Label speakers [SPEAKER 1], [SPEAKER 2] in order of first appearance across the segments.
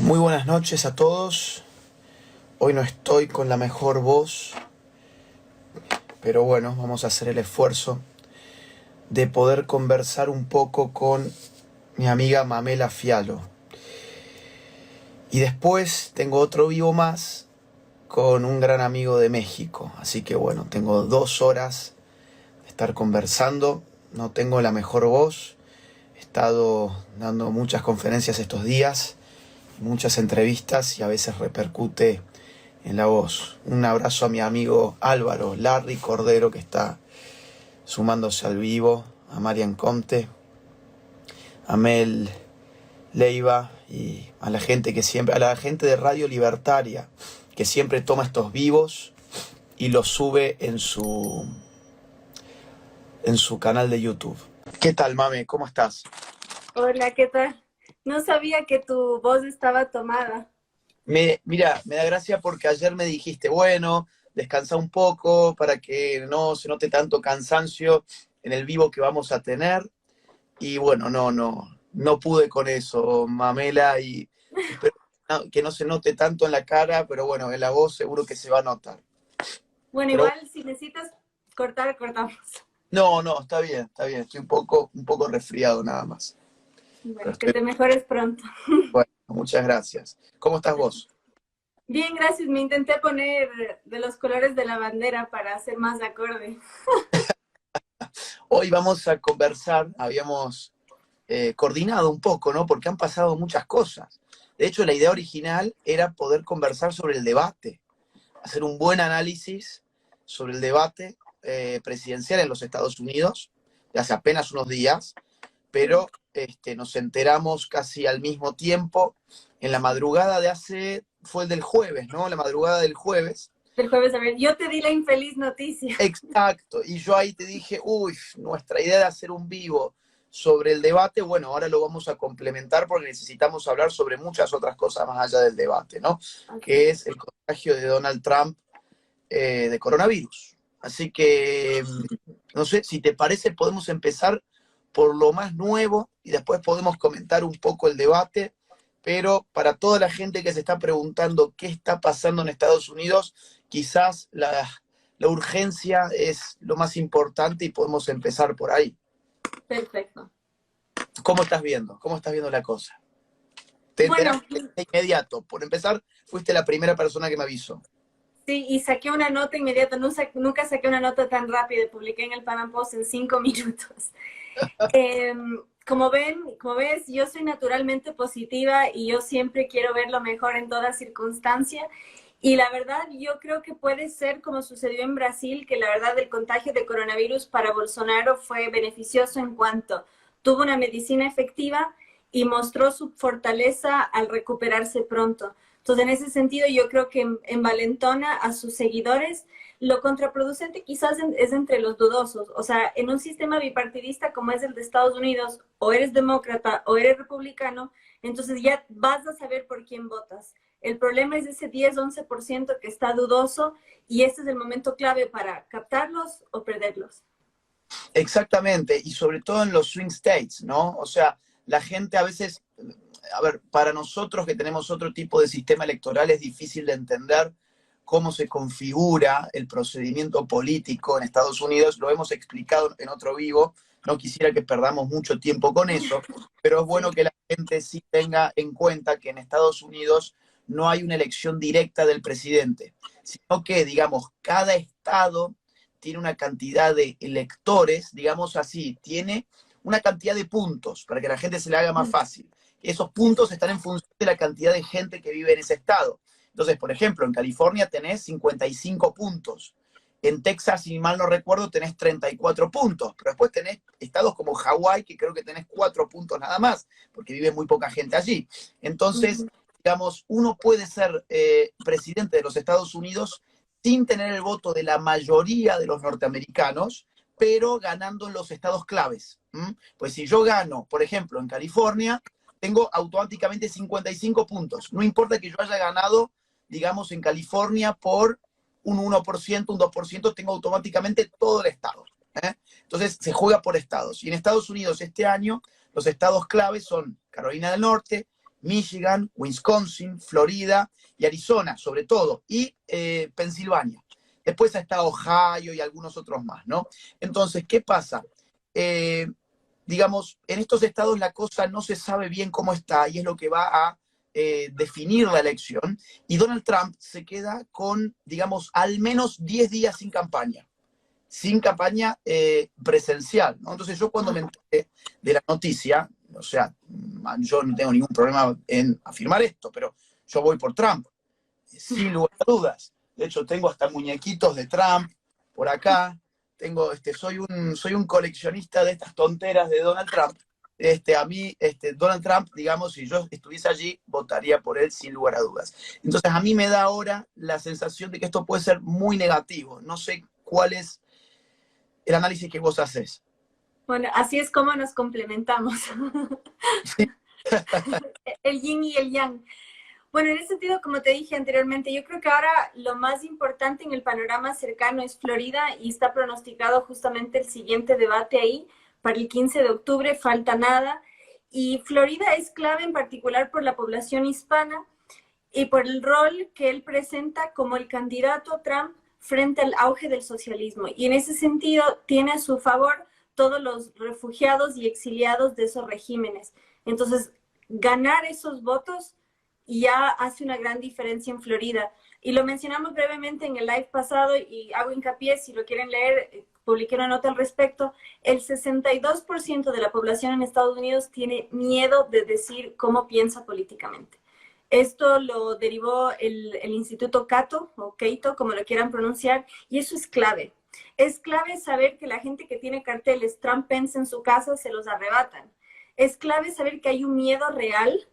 [SPEAKER 1] Muy buenas noches a todos. Hoy no estoy con la mejor voz, pero bueno, vamos a hacer el esfuerzo de poder conversar un poco con mi amiga Mamela Fialo. Y después tengo otro vivo más con un gran amigo de México. Así que bueno, tengo 2 horas de estar conversando. No tengo la mejor voz. He estado dando muchas conferencias estos días, muchas entrevistas y a veces repercute en la voz. Un abrazo a mi amigo Álvaro Larry Cordero, que está sumándose al vivo, a Marian Comte, a Mel Leiva y a la gente a la gente de Radio Libertaria, que siempre toma estos vivos y los sube en su canal de YouTube. ¿Qué tal, Mame? ¿Cómo estás?
[SPEAKER 2] Hola, ¿qué tal? No sabía que tu voz estaba tomada.
[SPEAKER 1] Mira, me da gracia porque ayer me dijiste, bueno, descansa un poco para que no se note tanto cansancio en el vivo que vamos a tener. Y bueno, no pude con eso, Mamela, y espero que no se note tanto en la cara, pero bueno, en la voz seguro que se va a notar.
[SPEAKER 2] Bueno,
[SPEAKER 1] Pero
[SPEAKER 2] igual si necesitas cortar, cortamos.
[SPEAKER 1] no, está bien, estoy un poco resfriado nada más. Pero
[SPEAKER 2] Bueno, que
[SPEAKER 1] estoy
[SPEAKER 2] te mejores pronto.
[SPEAKER 1] bueno, muchas gracias. ¿Cómo estás vos?
[SPEAKER 2] Bien, gracias. Me intenté poner de los colores de la bandera para hacer más acorde.
[SPEAKER 1] Hoy vamos a conversar, habíamos coordinado un poco, ¿no? Porque han pasado muchas cosas. De hecho, la idea original era poder conversar sobre el debate, hacer un buen análisis sobre el debate presidencial en los Estados Unidos, de hace apenas unos días, pero nos enteramos casi al mismo tiempo, en la madrugada fue el del jueves, ¿no? La madrugada del jueves.
[SPEAKER 2] El jueves, a ver, yo te di la infeliz noticia.
[SPEAKER 1] Exacto, y yo ahí te dije, uy, nuestra idea de hacer un vivo sobre el debate, bueno, ahora lo vamos a complementar porque necesitamos hablar sobre muchas otras cosas más allá del debate, ¿no?
[SPEAKER 2] Okay.
[SPEAKER 1] Que es el contagio de Donald Trump de coronavirus. Así que, no sé, si te parece, podemos empezar por lo más nuevo y después podemos comentar un poco el debate, pero para toda la gente que se está preguntando qué está pasando en Estados Unidos, quizás la urgencia es lo más importante y podemos empezar por ahí.
[SPEAKER 2] Perfecto.
[SPEAKER 1] ¿Cómo estás viendo? ¿Cómo estás viendo la cosa? ¿Te
[SPEAKER 2] Bueno,
[SPEAKER 1] enteraste de inmediato? Por empezar, fuiste la primera persona que me avisó.
[SPEAKER 2] sí, y saqué una nota inmediata. Nunca saqué una nota tan rápida. Publiqué en el Pan Post en 5 minutos. Eh, como ves, yo soy naturalmente positiva y yo siempre quiero ver lo mejor en toda circunstancia. Y la verdad, yo creo que puede ser como sucedió en Brasil, que la verdad el contagio de coronavirus para Bolsonaro fue beneficioso en cuanto tuvo una medicina efectiva y mostró su fortaleza al recuperarse pronto. Entonces, en ese sentido, yo creo que envalentona a sus seguidores. Lo contraproducente quizás es entre los dudosos. O sea, en un sistema bipartidista como es el de Estados Unidos, o eres demócrata o eres republicano, entonces ya vas a saber por quién votas. El problema es ese 10-11% que está dudoso y este es el momento clave para captarlos o perderlos.
[SPEAKER 1] Exactamente, y sobre todo en los swing states, ¿no? O sea, la gente a veces, a ver, para nosotros que tenemos otro tipo de sistema electoral es difícil de entender cómo se configura el procedimiento político en Estados Unidos, lo hemos explicado en otro vivo, no quisiera que perdamos mucho tiempo con eso, pero es bueno
[SPEAKER 2] Sí.
[SPEAKER 1] que la gente sí tenga en cuenta que en Estados Unidos no hay una elección directa del presidente, sino que, digamos, cada estado tiene una cantidad de electores, digamos así, tiene una cantidad de puntos para que la gente se le haga más fácil. Esos puntos están en función de la cantidad de gente que vive en ese estado. Entonces, por ejemplo, en California tenés 55 puntos. En Texas, si mal no recuerdo, tenés 34 puntos. Pero después tenés estados como Hawái, que creo que tenés 4 puntos nada más, porque vive muy poca gente allí. Entonces, digamos, uno puede ser presidente de los Estados Unidos sin tener el voto de la mayoría de los norteamericanos, pero ganando en los estados claves. Pues si yo gano, por ejemplo, en California, tengo automáticamente 55 puntos. No importa que yo haya ganado, digamos, en California por un 1%, un 2%, tengo automáticamente todo el estado. Entonces se juega por estados. Y en Estados Unidos este año los estados claves son Carolina del Norte, Michigan, Wisconsin, Florida y Arizona, sobre todo, y Pensilvania. Después está Ohio y algunos otros más, ¿no? Entonces, ¿qué pasa? Digamos, en estos estados la cosa no se sabe bien cómo está y es lo que va a definir la elección. Y Donald Trump se queda con, digamos, al menos 10 días sin campaña presencial, ¿no? Entonces yo cuando me enteré de la noticia, o sea, yo no tengo ningún problema en afirmar esto, pero yo voy por Trump, sin lugar a dudas. De hecho, tengo hasta muñequitos de Trump por acá. Tengo, soy un coleccionista de estas tonteras de Donald Trump. A mí, Donald Trump, digamos, si yo estuviese allí, votaría por él sin lugar a dudas. Entonces, a mí me da ahora la sensación de que esto puede ser muy negativo. No sé cuál es el análisis que vos haces.
[SPEAKER 2] Bueno, así es como nos complementamos.
[SPEAKER 1] Sí.
[SPEAKER 2] El yin y el yang. Bueno, en ese sentido, como te dije anteriormente, yo creo que ahora lo más importante en el panorama cercano es Florida y está pronosticado justamente el siguiente debate ahí para el 15 de octubre, falta nada. Y Florida es clave en particular por la población hispana y por el rol que él presenta como el candidato Trump frente al auge del socialismo. Y en ese sentido tiene a su favor todos los refugiados y exiliados de esos regímenes. Entonces, ganar esos votos ya hace una gran diferencia en Florida. Y lo mencionamos brevemente en el live pasado y hago hincapié, si lo quieren leer, publiqué una nota al respecto. El 62% de la población en Estados Unidos tiene miedo de decir cómo piensa políticamente. Esto lo derivó el Instituto Cato, o Cato, como lo quieran pronunciar, y eso es clave. Es clave saber que la gente que tiene carteles Trump-Pence en su casa se los arrebatan. Es clave saber que hay un miedo real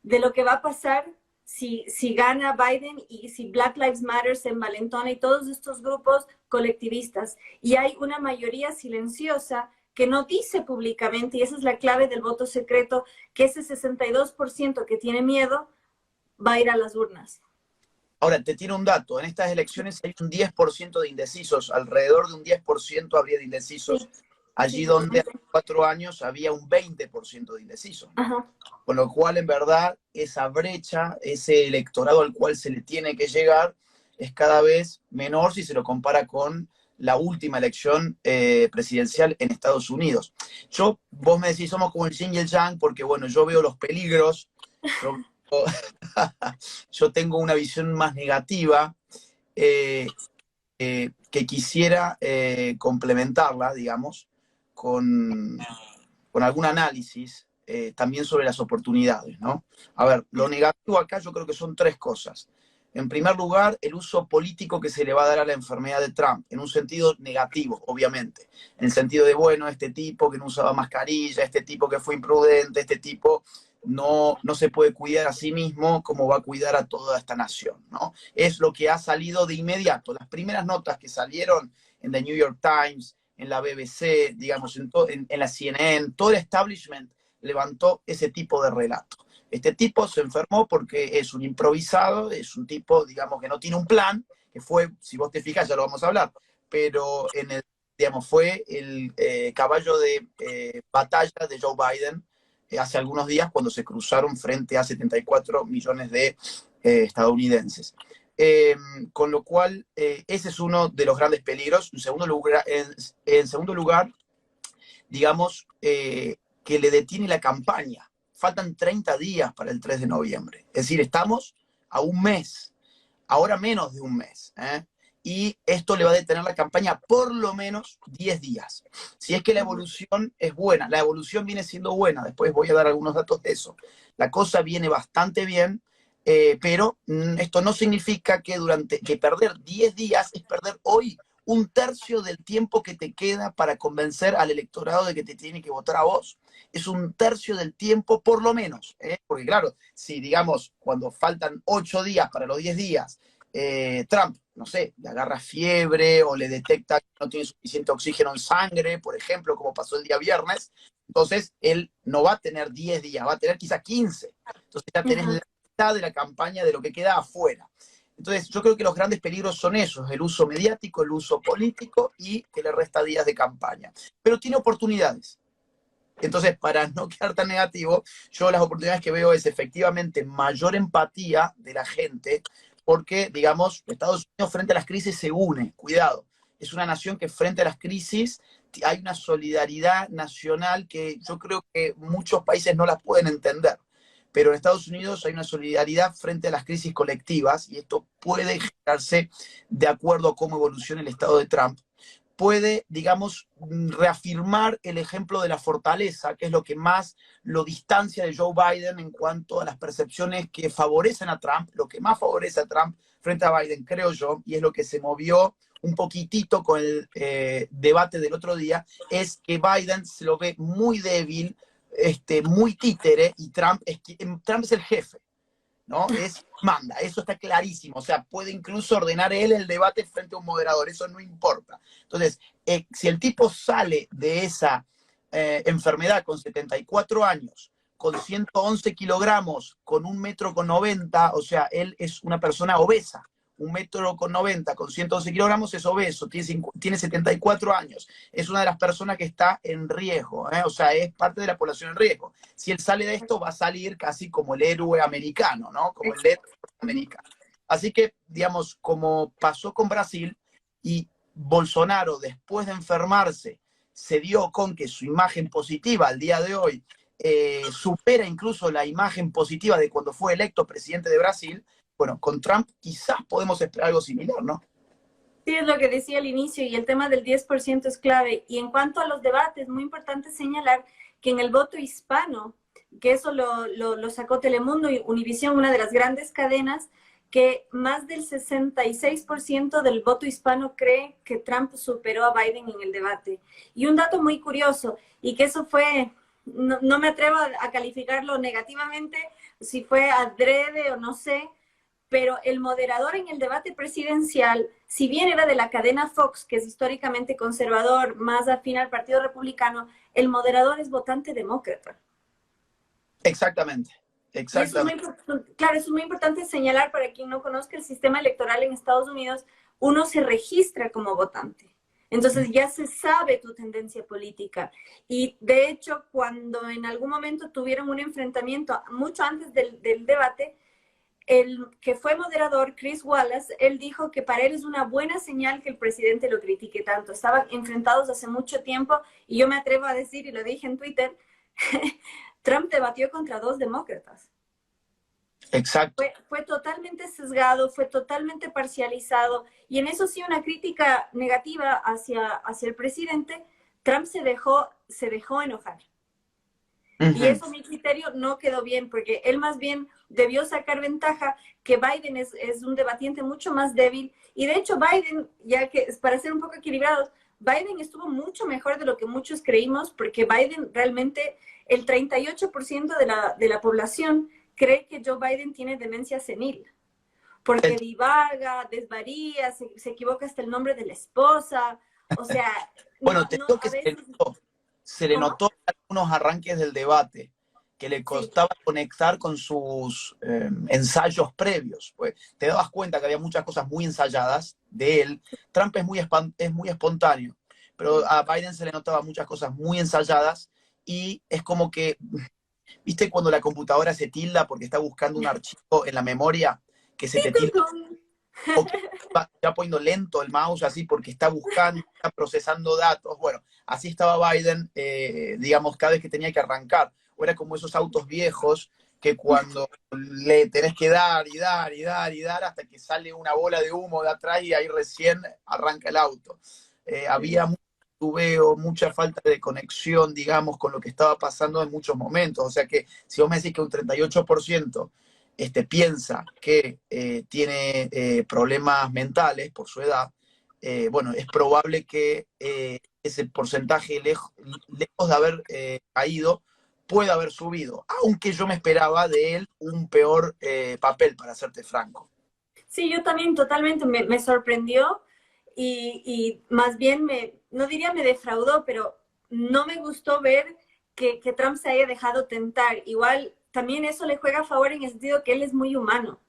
[SPEAKER 2] de lo que va a pasar si gana Biden y si Black Lives Matter se envalentona y todos estos grupos colectivistas. Y hay una mayoría silenciosa que no dice públicamente, y esa es la clave del voto secreto, que ese 62% que tiene miedo va a ir a las urnas.
[SPEAKER 1] Ahora, te tiro un dato. En estas elecciones hay un 10% de indecisos. Alrededor de un 10% habría de indecisos. Sí. Allí donde hace 4 años había un 20% de indecisos.
[SPEAKER 2] Ajá.
[SPEAKER 1] Con lo cual, en verdad, esa brecha, ese electorado al cual se le tiene que llegar, es cada vez menor si se lo compara con la última elección presidencial en Estados Unidos. Vos me decís, somos como el yin y el yang, porque bueno, yo veo los peligros, yo tengo una visión más negativa, que quisiera complementarla, digamos, con algún análisis también sobre las oportunidades, ¿no? A ver, lo negativo acá yo creo que son 3 cosas. En primer lugar, el uso político que se le va a dar a la enfermedad de Trump, en un sentido negativo, obviamente. En el sentido de, bueno, este tipo que no usaba mascarilla, este tipo que fue imprudente, este tipo no se puede cuidar a sí mismo como va a cuidar a toda esta nación, ¿no? Es lo que ha salido de inmediato. Las primeras notas que salieron en The New York Times, en la BBC, digamos, en la CNN, todo el establishment levantó ese tipo de relato. Este tipo se enfermó porque es un improvisado, es un tipo, digamos, que no tiene un plan, que fue, si vos te fijas, ya lo vamos a hablar, pero digamos, fue el caballo de batalla de Joe Biden hace algunos días cuando se cruzaron frente a 74 millones de estadounidenses. Con lo cual, ese es uno de los grandes peligros. En segundo lugar, digamos, que le detiene la campaña. Faltan 30 días para el 3 de noviembre. Es decir, estamos a un mes, ahora menos de un mes. Y esto le va a detener la campaña por lo menos 10 días. Si es que la evolución es buena, la evolución viene siendo buena, después voy a dar algunos datos de eso. La cosa viene bastante bien, pero esto no significa que perder 10 días es perder hoy un tercio del tiempo que te queda para convencer al electorado de que te tiene que votar a vos. Es un tercio del tiempo por lo menos, porque claro, si digamos cuando faltan 8 días para los 10 días, Trump, no sé, le agarra fiebre o le detecta que no tiene suficiente oxígeno en sangre, por ejemplo, como pasó el día viernes, entonces él no va a tener 10 días, va a tener quizá 15. Entonces ya tenés la mitad de la campaña de lo que queda afuera. Entonces yo creo que los grandes peligros son esos, el uso mediático, el uso político y que le resta días de campaña. Pero tiene oportunidades. Entonces, para no quedar tan negativo, yo las oportunidades que veo es efectivamente mayor empatía de la gente, porque, digamos, Estados Unidos frente a las crisis se une, cuidado. Es una nación que frente a las crisis hay una solidaridad nacional que yo creo que muchos países no la pueden entender. Pero en Estados Unidos hay una solidaridad frente a las crisis colectivas y esto puede generarse de acuerdo a cómo evoluciona el estado de Trump. Puede, digamos, reafirmar el ejemplo de la fortaleza, que es lo que más lo distancia de Joe Biden en cuanto a las percepciones que favorecen a Trump, lo que más favorece a Trump frente a Biden, creo yo, y es lo que se movió un poquitito con el debate del otro día, es que Biden se lo ve muy débil, muy títere, y Trump es el jefe, ¿no? Manda, eso está clarísimo. O sea, puede incluso ordenar él el debate frente a un moderador, eso no importa. Entonces, si el tipo sale de esa enfermedad con 74 años, con 111 kilogramos, con 1,90 m, o sea, él es una persona obesa. 1,90 m con 111 kilogramos es obeso, tiene 74 años, es una de las personas que está en riesgo, o sea, es parte de la población en riesgo. Si él sale de esto, va a salir casi como el héroe americano, ¿no? Como el héroe americano. Así que, digamos, como pasó con Brasil, y Bolsonaro, después de enfermarse, se dio con que su imagen positiva al día de hoy supera incluso la imagen positiva de cuando fue electo presidente de Brasil. Bueno, con Trump quizás podemos esperar algo similar, ¿no?
[SPEAKER 2] Sí, es lo que decía al inicio, y el tema del 10% es clave. Y en cuanto a los debates, muy importante señalar que en el voto hispano, que eso lo sacó Telemundo y Univisión, una de las grandes cadenas, que más del 66% del voto hispano cree que Trump superó a Biden en el debate. Y un dato muy curioso, y que eso fue, no me atrevo a calificarlo negativamente, si fue adrede o no sé, pero el moderador en el debate presidencial, si bien era de la cadena Fox, que es históricamente conservador, más afín al Partido Republicano, el moderador es votante demócrata.
[SPEAKER 1] Exactamente, exactamente.
[SPEAKER 2] Claro, eso es muy importante señalar para quien no conozca el sistema electoral en Estados Unidos. Uno se registra como votante. Entonces ya se sabe tu tendencia política. Y de hecho, cuando en algún momento tuvieron un enfrentamiento, mucho antes del debate, el que fue moderador, Chris Wallace, él dijo que para él es una buena señal que el presidente lo critique tanto. Estaban enfrentados hace mucho tiempo y yo me atrevo a decir, y lo dije en Twitter, Trump debatió contra 2 demócratas.
[SPEAKER 1] Exacto.
[SPEAKER 2] Fue totalmente sesgado, fue totalmente parcializado, y en eso sí una crítica negativa hacia el presidente. Trump se dejó enojar. Y eso, a mi criterio, no quedó bien, porque él más bien debió sacar ventaja, que Biden es un debatiente mucho más débil. Y de hecho Biden, ya que para ser un poco equilibrados, Biden estuvo mucho mejor de lo que muchos creímos, porque Biden realmente, el 38% de la población cree que Joe Biden tiene demencia senil, porque divaga, desvaría, se equivoca hasta el nombre de la esposa. O sea,
[SPEAKER 1] bueno, te digo que
[SPEAKER 2] veces...
[SPEAKER 1] se le notó en algunos arranques del debate que le costaba conectar con sus ensayos previos. Pues te dabas cuenta que había muchas cosas muy ensayadas de él. Trump es muy espontáneo, pero a Biden se le notaba muchas cosas muy ensayadas, y es como que, ¿viste cuando la computadora se tilda porque está buscando un archivo en la memoria que se te tilda? O que está poniendo lento el mouse así porque está buscando, está procesando datos. Bueno, así estaba Biden, digamos, cada vez que tenía que arrancar. O era como esos autos viejos que cuando le tenés que dar y dar y dar y dar hasta que sale una bola de humo de atrás y ahí recién arranca el auto. Había mucho tubeo, mucha falta de conexión, digamos, con lo que estaba pasando en muchos momentos. O sea que si vos me decís que un 38% piensa que tiene problemas mentales por su edad, bueno, es probable que ese porcentaje, lejos de haber caído, pueda haber subido, aunque yo me esperaba de él un peor papel, para serte franco.
[SPEAKER 2] Sí, yo también totalmente me sorprendió, y más bien no diría me defraudó, pero no me gustó ver que Trump se haya dejado tentar. Igual también eso le juega a favor en el sentido que él es muy humano.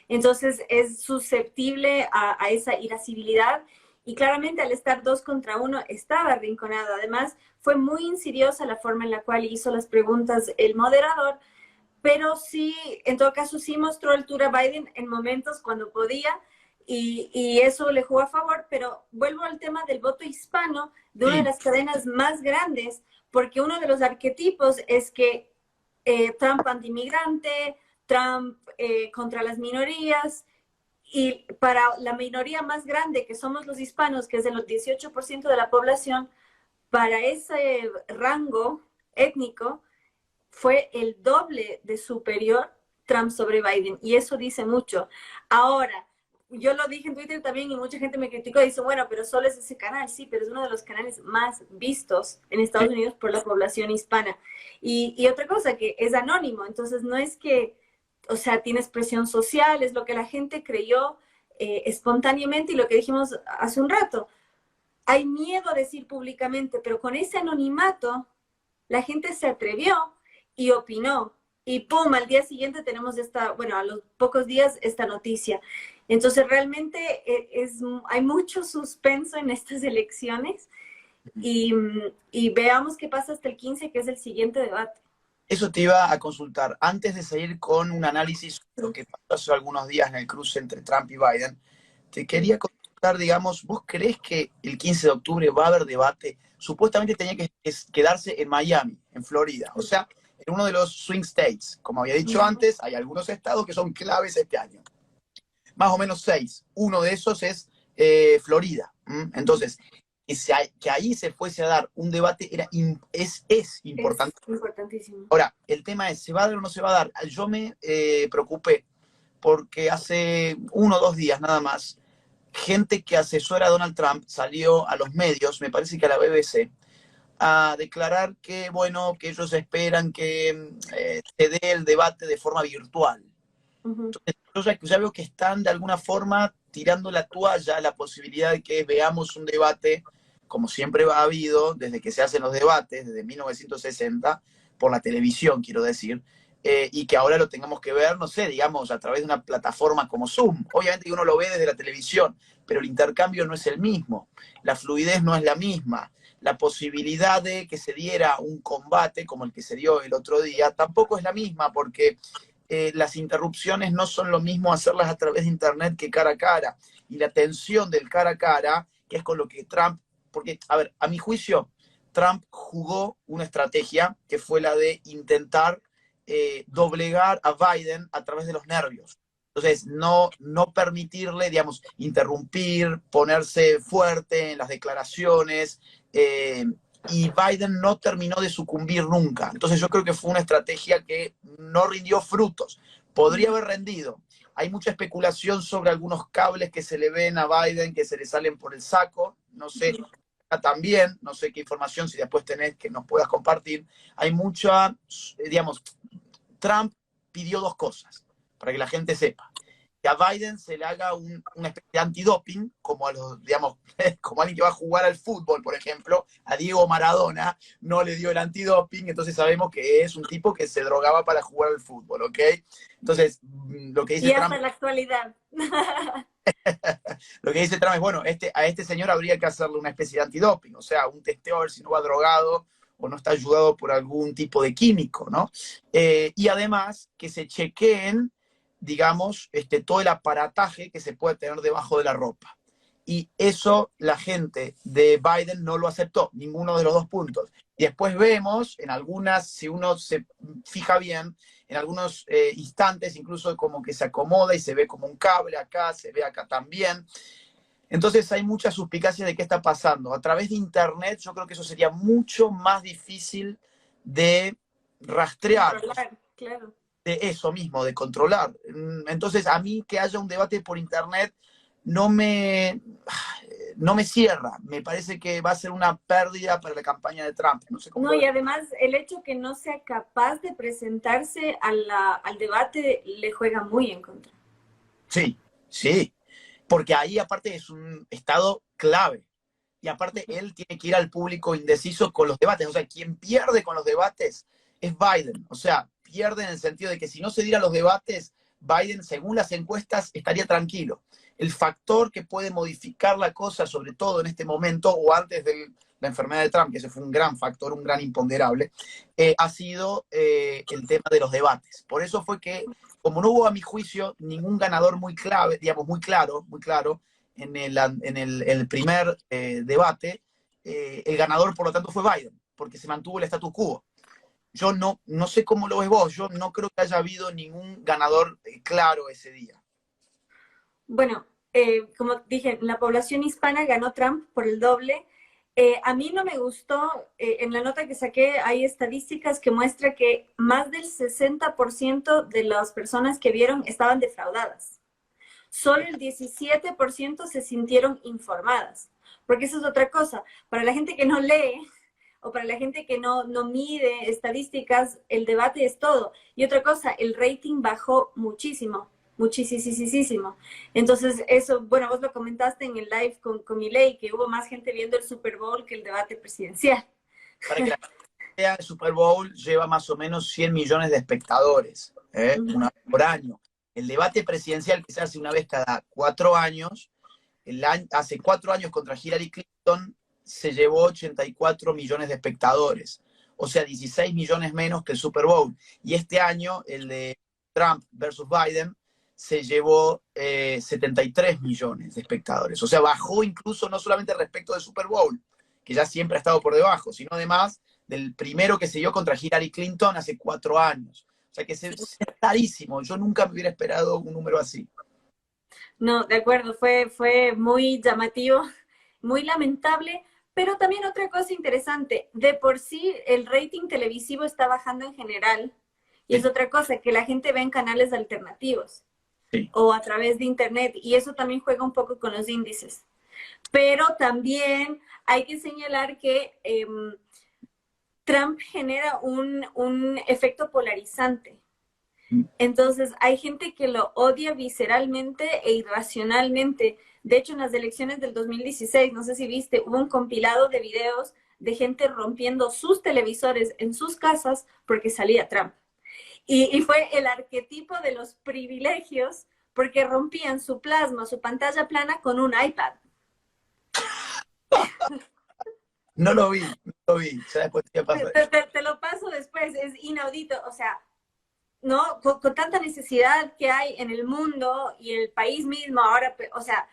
[SPEAKER 2] Entonces es susceptible a esa irascibilidad. y claramente al estar 2 contra 1 estaba arrinconado. Además, fue muy insidiosa la forma en la cual hizo las preguntas el moderador, pero sí, en todo caso, sí mostró altura Biden en momentos cuando podía, y eso le jugó a favor. Pero vuelvo al tema del voto hispano de una de
[SPEAKER 1] Sí,
[SPEAKER 2] las cadenas más grandes, porque uno de los arquetipos es que Trump antimigrante, Trump contra las minorías, y para la minoría más grande, que somos los hispanos, que es el 18% de la población, para ese rango étnico fue el doble de superior Trump sobre Biden, y eso dice mucho. Ahora, yo lo dije en Twitter también y mucha gente me criticó y dice, bueno, pero solo es ese canal. Sí, pero es uno de los canales más vistos en
[SPEAKER 1] sí.
[SPEAKER 2] Estados Unidos por la población hispana. Y otra cosa, que es anónimo, entonces no es que, o sea, tienes presión social, es lo que la gente creyó espontáneamente, y lo que dijimos hace un rato. Hay miedo a decir públicamente, pero con ese anonimato la gente se atrevió y opinó. Y pum, al día siguiente tenemos esta, bueno, a los pocos días esta noticia. Entonces realmente hay mucho suspenso en estas elecciones, y veamos qué pasa hasta el 15, que es el siguiente debate.
[SPEAKER 1] Eso te iba a consultar. Antes de seguir con un análisis de lo que pasó hace algunos días en el cruce entre Trump y Biden, te quería consultar, digamos, ¿vos creés que el 15 de octubre va a haber debate? Supuestamente tenía que quedarse en Miami, en Florida, o sea, en uno de los swing states. Como había dicho antes, hay algunos estados que son claves este año. Más o menos 6. Uno de esos es Florida. Entonces, que ahí se fuese a dar un debate es importante.
[SPEAKER 2] Es importantísimo.
[SPEAKER 1] Ahora, el tema es, ¿se va a dar o no se va a dar? Yo me preocupé porque hace 1 o 2 días nada más, gente que asesora a Donald Trump salió a los medios, me parece que a la BBC, a declarar que, bueno, que ellos esperan que se dé el debate de forma virtual. Entonces, yo ya veo que están de alguna forma tirando la toalla a la posibilidad de que veamos un debate, como siempre ha habido, desde que se hacen los debates, desde 1960, por la televisión, quiero decir, y que ahora lo tengamos que ver, no sé, digamos, a través de una plataforma como Zoom. Obviamente que uno lo ve desde la televisión, pero el intercambio no es el mismo, la fluidez no es la misma, la posibilidad de que se diera un combate como el que se dio el otro día tampoco es la misma, porque las interrupciones no son lo mismo hacerlas a través de internet que cara a cara. Y la tensión del cara a cara, que es con lo que Trump, porque, a ver, a mi juicio, Trump jugó una estrategia que fue la de intentar doblegar a Biden a través de los nervios. Entonces, no permitirle, digamos, interrumpir, ponerse fuerte en las declaraciones, y Biden no terminó de sucumbir nunca. Entonces yo creo que fue una estrategia que no rindió frutos. Podría haber rendido. Hay mucha especulación sobre algunos cables que se le ven a Biden, que se le salen por el saco. No sé, también, no sé qué información, si después tenés que nos puedas compartir. Hay mucha, digamos, Trump pidió 2 cosas, para que la gente sepa. Que a Biden se le haga una especie de antidoping, como a los, digamos, como alguien que va a jugar al fútbol, por ejemplo, a Diego Maradona no le dio el antidoping, entonces sabemos que es un tipo que se drogaba para jugar al fútbol, ¿ok? Entonces, lo que dice
[SPEAKER 2] Y
[SPEAKER 1] Trump,
[SPEAKER 2] hasta la actualidad.
[SPEAKER 1] lo que dice Trump es, bueno, a este señor habría que hacerle una especie de antidoping, o sea, un testeo a ver si no va drogado o no está ayudado por algún tipo de químico, ¿no? Y además, que se chequeen, digamos, todo el aparataje que se puede tener debajo de la ropa. Y eso la gente de Biden no lo aceptó, ninguno de los 2 puntos. Y después vemos en algunas, si uno se fija bien, en algunos instantes incluso como que se acomoda y se ve como un cable acá, se ve acá también. Entonces hay mucha suspicacia de qué está pasando. A través de Internet yo creo que eso sería mucho más difícil de rastrear,
[SPEAKER 2] Controlar, claro.
[SPEAKER 1] de eso mismo, de controlar. Entonces, a mí que haya un debate por internet no me, no me cierra. Me parece que va a ser una pérdida para la campaña de Trump. No sé cómo
[SPEAKER 2] No,
[SPEAKER 1] lo
[SPEAKER 2] y
[SPEAKER 1] ves.
[SPEAKER 2] además el hecho que no sea capaz de presentarse al debate le juega muy en contra.
[SPEAKER 1] Sí, sí. Porque ahí aparte es un estado clave. Y aparte él tiene que ir al público indeciso con los debates. O sea, quien pierde con los debates es Biden. O sea, pierde en el sentido de que si no se dieran los debates, Biden, según las encuestas, estaría tranquilo. el factor que puede modificar la cosa, sobre todo en este momento o antes de la enfermedad de Trump, que ese fue un gran factor, un gran imponderable, ha sido el tema de los debates. Por eso fue que, como no hubo a mi juicio ningún ganador muy clave, digamos, muy claro, en el primer debate, el ganador, por lo tanto, fue Biden, porque se mantuvo el status quo. Yo no sé cómo lo ves vos, yo no creo que haya habido ningún ganador claro ese día.
[SPEAKER 2] Bueno, como dije, la población hispana ganó Trump por el doble. A mí no me gustó, en la nota que saqué hay estadísticas que muestran que más del 60% de las personas que vieron estaban defraudadas. Solo el 17% se sintieron informadas. Porque eso es otra cosa. Para la gente que no lee o para la gente que no mide estadísticas, el debate es todo. Y otra cosa, el rating bajó muchísimo. Muchísimo. Entonces, eso, bueno, vos lo comentaste en el live con Milei, que hubo más gente viendo el Super Bowl que el debate presidencial.
[SPEAKER 1] Para que la gente vea, el Super Bowl lleva más o menos 100 millones de espectadores, una vez por año. El debate presidencial que se hace una vez cada 4 años, hace 4 años contra Hillary Clinton, se llevó 84 millones de espectadores. O sea, 16 millones menos que el Super Bowl. Y este año, el de Trump versus Biden, se llevó 73 millones de espectadores. O sea, bajó incluso no solamente respecto del Super Bowl, que ya siempre ha estado por debajo, sino además del primero que se dio contra Hillary Clinton hace 4 años. O sea que es rarísimo. Yo nunca me hubiera esperado un número así.
[SPEAKER 2] No, de acuerdo, fue muy llamativo, muy lamentable, pero también otra cosa interesante, de por sí el rating televisivo está bajando en general, y es otra cosa, que la gente ve en canales alternativos. Sí. O a través de internet, y eso también juega un poco con los índices. Pero también hay que señalar que Trump genera un efecto polarizante. Entonces, hay gente que lo odia visceralmente e irracionalmente. De hecho, en las elecciones del 2016, no sé si viste, hubo un compilado de videos de gente rompiendo sus televisores en sus casas porque salía Trump. Y fue el arquetipo de los privilegios porque rompían su plasma, su pantalla plana con un iPad.
[SPEAKER 1] No lo vi. Ya después
[SPEAKER 2] te lo paso después, es inaudito. O sea, ¿no? Con tanta necesidad que hay en el mundo y en el país mismo ahora, o sea,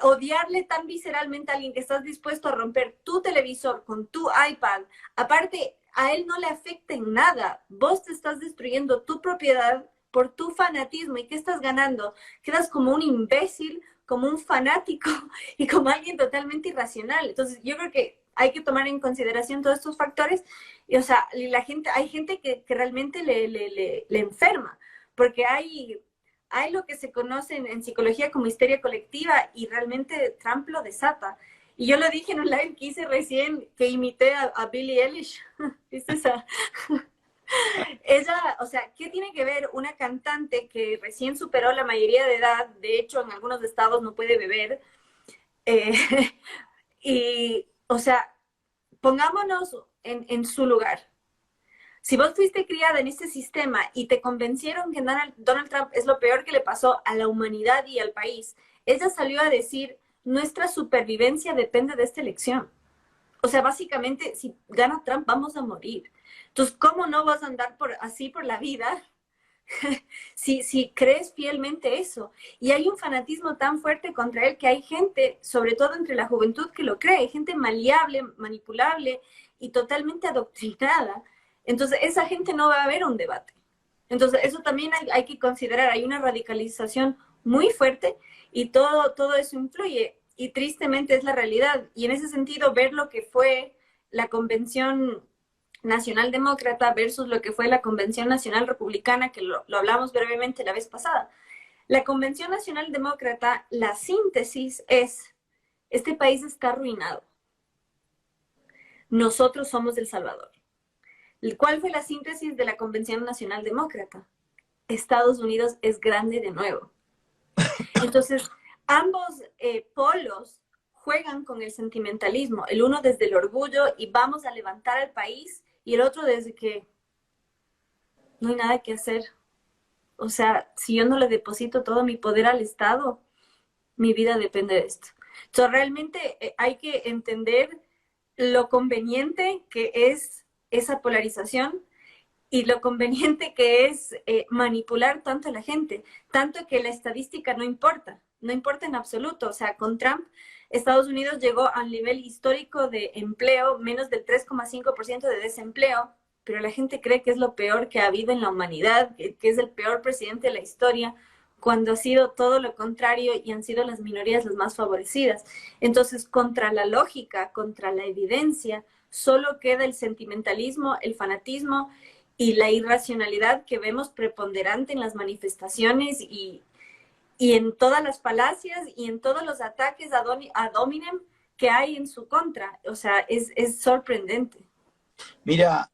[SPEAKER 2] odiarle tan visceralmente a alguien que estás dispuesto a romper tu televisor con tu iPad, aparte, a él no le afecta en nada. Vos te estás destruyendo tu propiedad por tu fanatismo. ¿Y qué estás ganando? Quedas como un imbécil, como un fanático y como alguien totalmente irracional. Entonces, yo creo que hay que tomar en consideración todos estos factores. Y, o sea, hay gente que realmente le enferma, porque hay lo que se conoce en psicología como histeria colectiva y realmente Trump lo desata. Y yo lo dije en un live que hice recién, que imité a Billie Eilish. ¿Viste esa? Ella, o sea, ¿qué tiene que ver una cantante que recién superó la mayoría de edad? De hecho, en algunos estados no puede beber. Y, o sea, pongámonos en su lugar. Si vos fuiste criada en este sistema y te convencieron que Donald Trump es lo peor que le pasó a la humanidad y al país, ella salió a decir, nuestra supervivencia depende de esta elección. O sea, básicamente, si gana Trump, vamos a morir. Entonces, ¿cómo no vas a andar así por la vida si crees fielmente eso? Y hay un fanatismo tan fuerte contra él que hay gente, sobre todo entre la juventud, que lo cree, gente maleable, manipulable y totalmente adoctrinada. Entonces, esa gente no va a ver un debate. Entonces, eso también hay que considerar. Hay una radicalización muy fuerte y todo eso influye. Y tristemente es la realidad. Y en ese sentido, ver lo que fue la Convención Nacional Demócrata versus lo que fue la Convención Nacional Republicana, que lo hablamos brevemente la vez pasada. La Convención Nacional Demócrata, la síntesis es, este país está arruinado. Nosotros somos El Salvador. ¿Cuál fue la síntesis de la Convención Nacional Demócrata? Estados Unidos es grande de nuevo. Entonces, ambos polos juegan con el sentimentalismo, el uno desde el orgullo y vamos a levantar al país, y el otro desde que no hay nada que hacer. O sea, si yo no le deposito todo mi poder al Estado, mi vida depende de esto. Entonces, realmente hay que entender lo conveniente que es esa polarización y lo conveniente que es manipular tanto a la gente, tanto que la estadística no importa, no importa en absoluto. O sea, con Trump, Estados Unidos llegó al nivel histórico de empleo, menos del 3,5% de desempleo, pero la gente cree que es lo peor que ha habido en la humanidad, que es el peor presidente de la historia, cuando ha sido todo lo contrario y han sido las minorías las más favorecidas. Entonces, contra la lógica, contra la evidencia, solo queda el sentimentalismo, el fanatismo y la irracionalidad que vemos preponderante en las manifestaciones y en todas las falacias y en todos los ataques ad hominem que hay en su contra. O sea, es sorprendente.
[SPEAKER 1] Mira,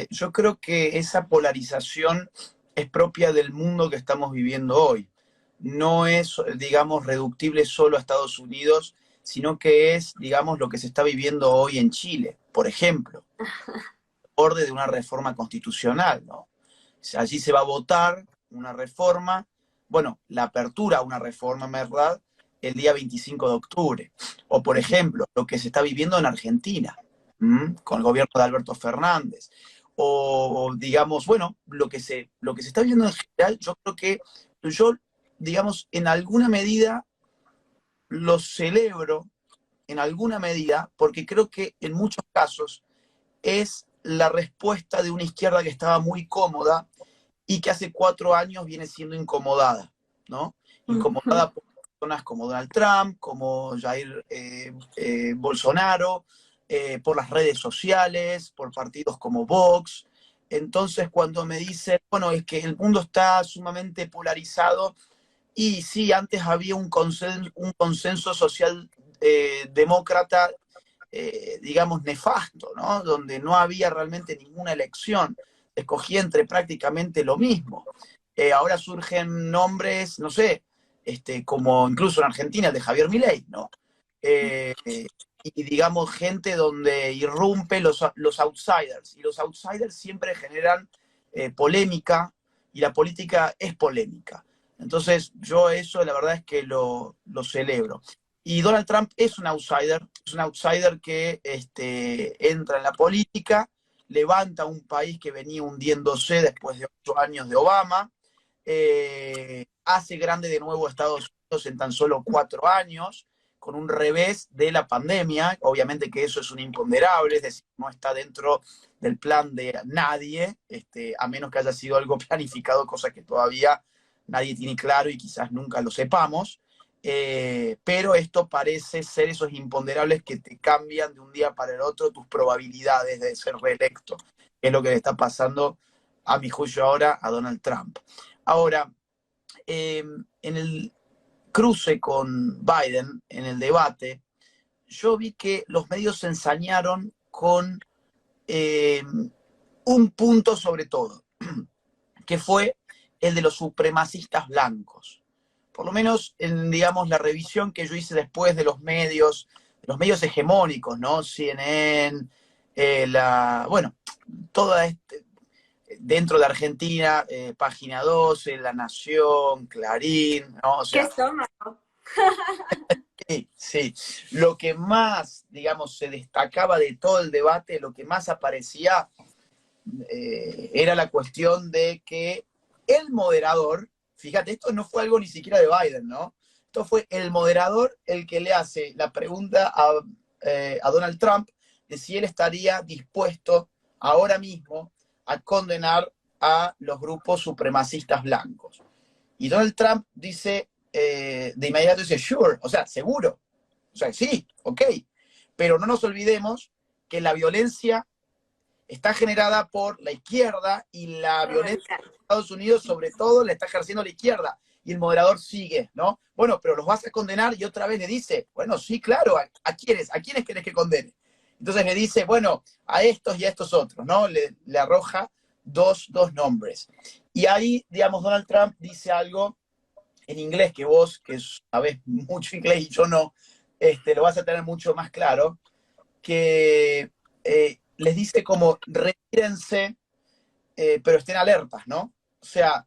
[SPEAKER 1] yo creo que esa polarización es propia del mundo que estamos viviendo hoy. No es, digamos, reductible solo a Estados Unidos, sino que es, digamos, lo que se está viviendo hoy en Chile, por ejemplo, borde de una reforma constitucional, ¿no? Allí se va a votar una reforma, bueno, la apertura a una reforma, ¿verdad?, el día 25 de octubre. O, por ejemplo, lo que se está viviendo en Argentina, con el gobierno de Alberto Fernández. O, digamos, bueno, lo que se está viendo en general, yo creo que yo, digamos, en alguna medida lo celebro, en alguna medida, porque creo que en muchos casos es la respuesta de una izquierda que estaba muy cómoda y que hace 4 años viene siendo incomodada, ¿no? Incomodada por personas como Donald Trump, como Jair Bolsonaro, por las redes sociales, por partidos como Vox. Entonces, cuando me dicen, bueno, es que el mundo está sumamente polarizado, y sí, antes había un consenso social demócrata, digamos, nefasto, ¿no? Donde no había realmente ninguna elección, escogía entre prácticamente lo mismo. Ahora surgen nombres, no sé, como incluso en Argentina el de Javier Milei, ¿no? Y digamos, gente donde irrumpe los outsiders, y los outsiders siempre generan polémica, y la política es polémica. Entonces, yo eso la verdad es que lo celebro. Y Donald Trump es un outsider que entra en la política, levanta un país que venía hundiéndose después de 8 años de Obama, hace grande de nuevo a Estados Unidos en tan solo 4 años, con un revés de la pandemia. Obviamente que eso es un imponderable, es decir, no está dentro del plan de nadie, a menos que haya sido algo planificado, cosa que todavía nadie tiene claro y quizás nunca lo sepamos. Pero esto parece ser esos imponderables que te cambian de un día para el otro tus probabilidades de ser reelecto, que es lo que le está pasando, a mi juicio ahora, a Donald Trump. Ahora, en el cruce con Biden, en el debate, yo vi que los medios se ensañaron con un punto sobre todo, que fue el de los supremacistas blancos. Por lo menos en, digamos, la revisión que yo hice después de los medios hegemónicos, ¿no? CNN, bueno, toda dentro de Argentina, Página 12, La Nación, Clarín, ¿no? O
[SPEAKER 2] ¿Qué
[SPEAKER 1] sea,
[SPEAKER 2] estómago?
[SPEAKER 1] sí, sí. Lo que más, digamos, se destacaba de todo el debate, lo que más aparecía, era la cuestión de que el moderador, fíjate, esto no fue algo ni siquiera de Biden, ¿no? Esto fue el moderador el que le hace la pregunta a Donald Trump de si él estaría dispuesto ahora mismo a condenar a los grupos supremacistas blancos. Y Donald Trump dice, de inmediato dice, sure, o sea, seguro. O sea, sí, ok. Pero no nos olvidemos que la violencia está generada por la izquierda, y la violencia en Estados Unidos sobre todo la está ejerciendo la izquierda. Y el moderador sigue, ¿no? Bueno, pero los vas a condenar, y otra vez le dice, bueno, sí, claro, ¿a quiénes querés que condene? Entonces le dice, bueno, a estos y a estos otros, ¿no? Le arroja dos nombres. Y ahí, digamos, Donald Trump dice algo en inglés que vos, que sabés mucho inglés y yo no, lo vas a tener mucho más claro, que les dice como retírense, pero estén alertas, ¿no? O sea,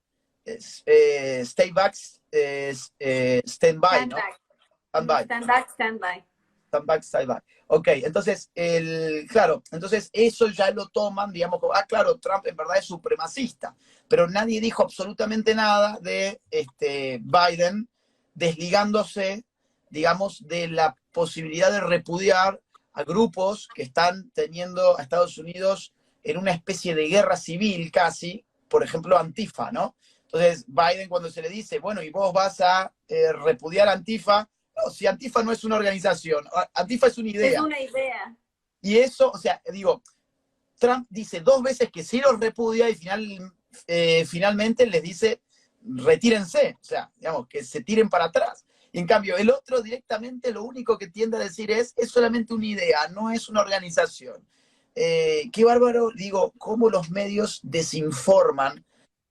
[SPEAKER 1] stay back, stand by,
[SPEAKER 2] Stand
[SPEAKER 1] ¿no?
[SPEAKER 2] back.
[SPEAKER 1] Stand by.
[SPEAKER 2] Stand back, stand by.
[SPEAKER 1] Stand back, stand by. Ok, entonces, claro, entonces eso ya lo toman, digamos, como, claro, Trump en verdad es supremacista, pero nadie dijo absolutamente nada de Biden desligándose, digamos, de la posibilidad de repudiar a grupos que están teniendo a Estados Unidos en una especie de guerra civil casi, por ejemplo, Antifa, ¿no? Entonces, Biden cuando se le dice, bueno, y vos vas a repudiar a Antifa, no, si Antifa no es una organización, Antifa es una idea.
[SPEAKER 2] Es una idea.
[SPEAKER 1] Y eso, o sea, digo, Trump dice 2 veces que sí los repudia y finalmente les dice, retírense, o sea, digamos, que se tiren para atrás. Y en cambio, el otro directamente lo único que tiende a decir es solamente una idea, no es una organización. Qué bárbaro, digo, cómo los medios desinforman,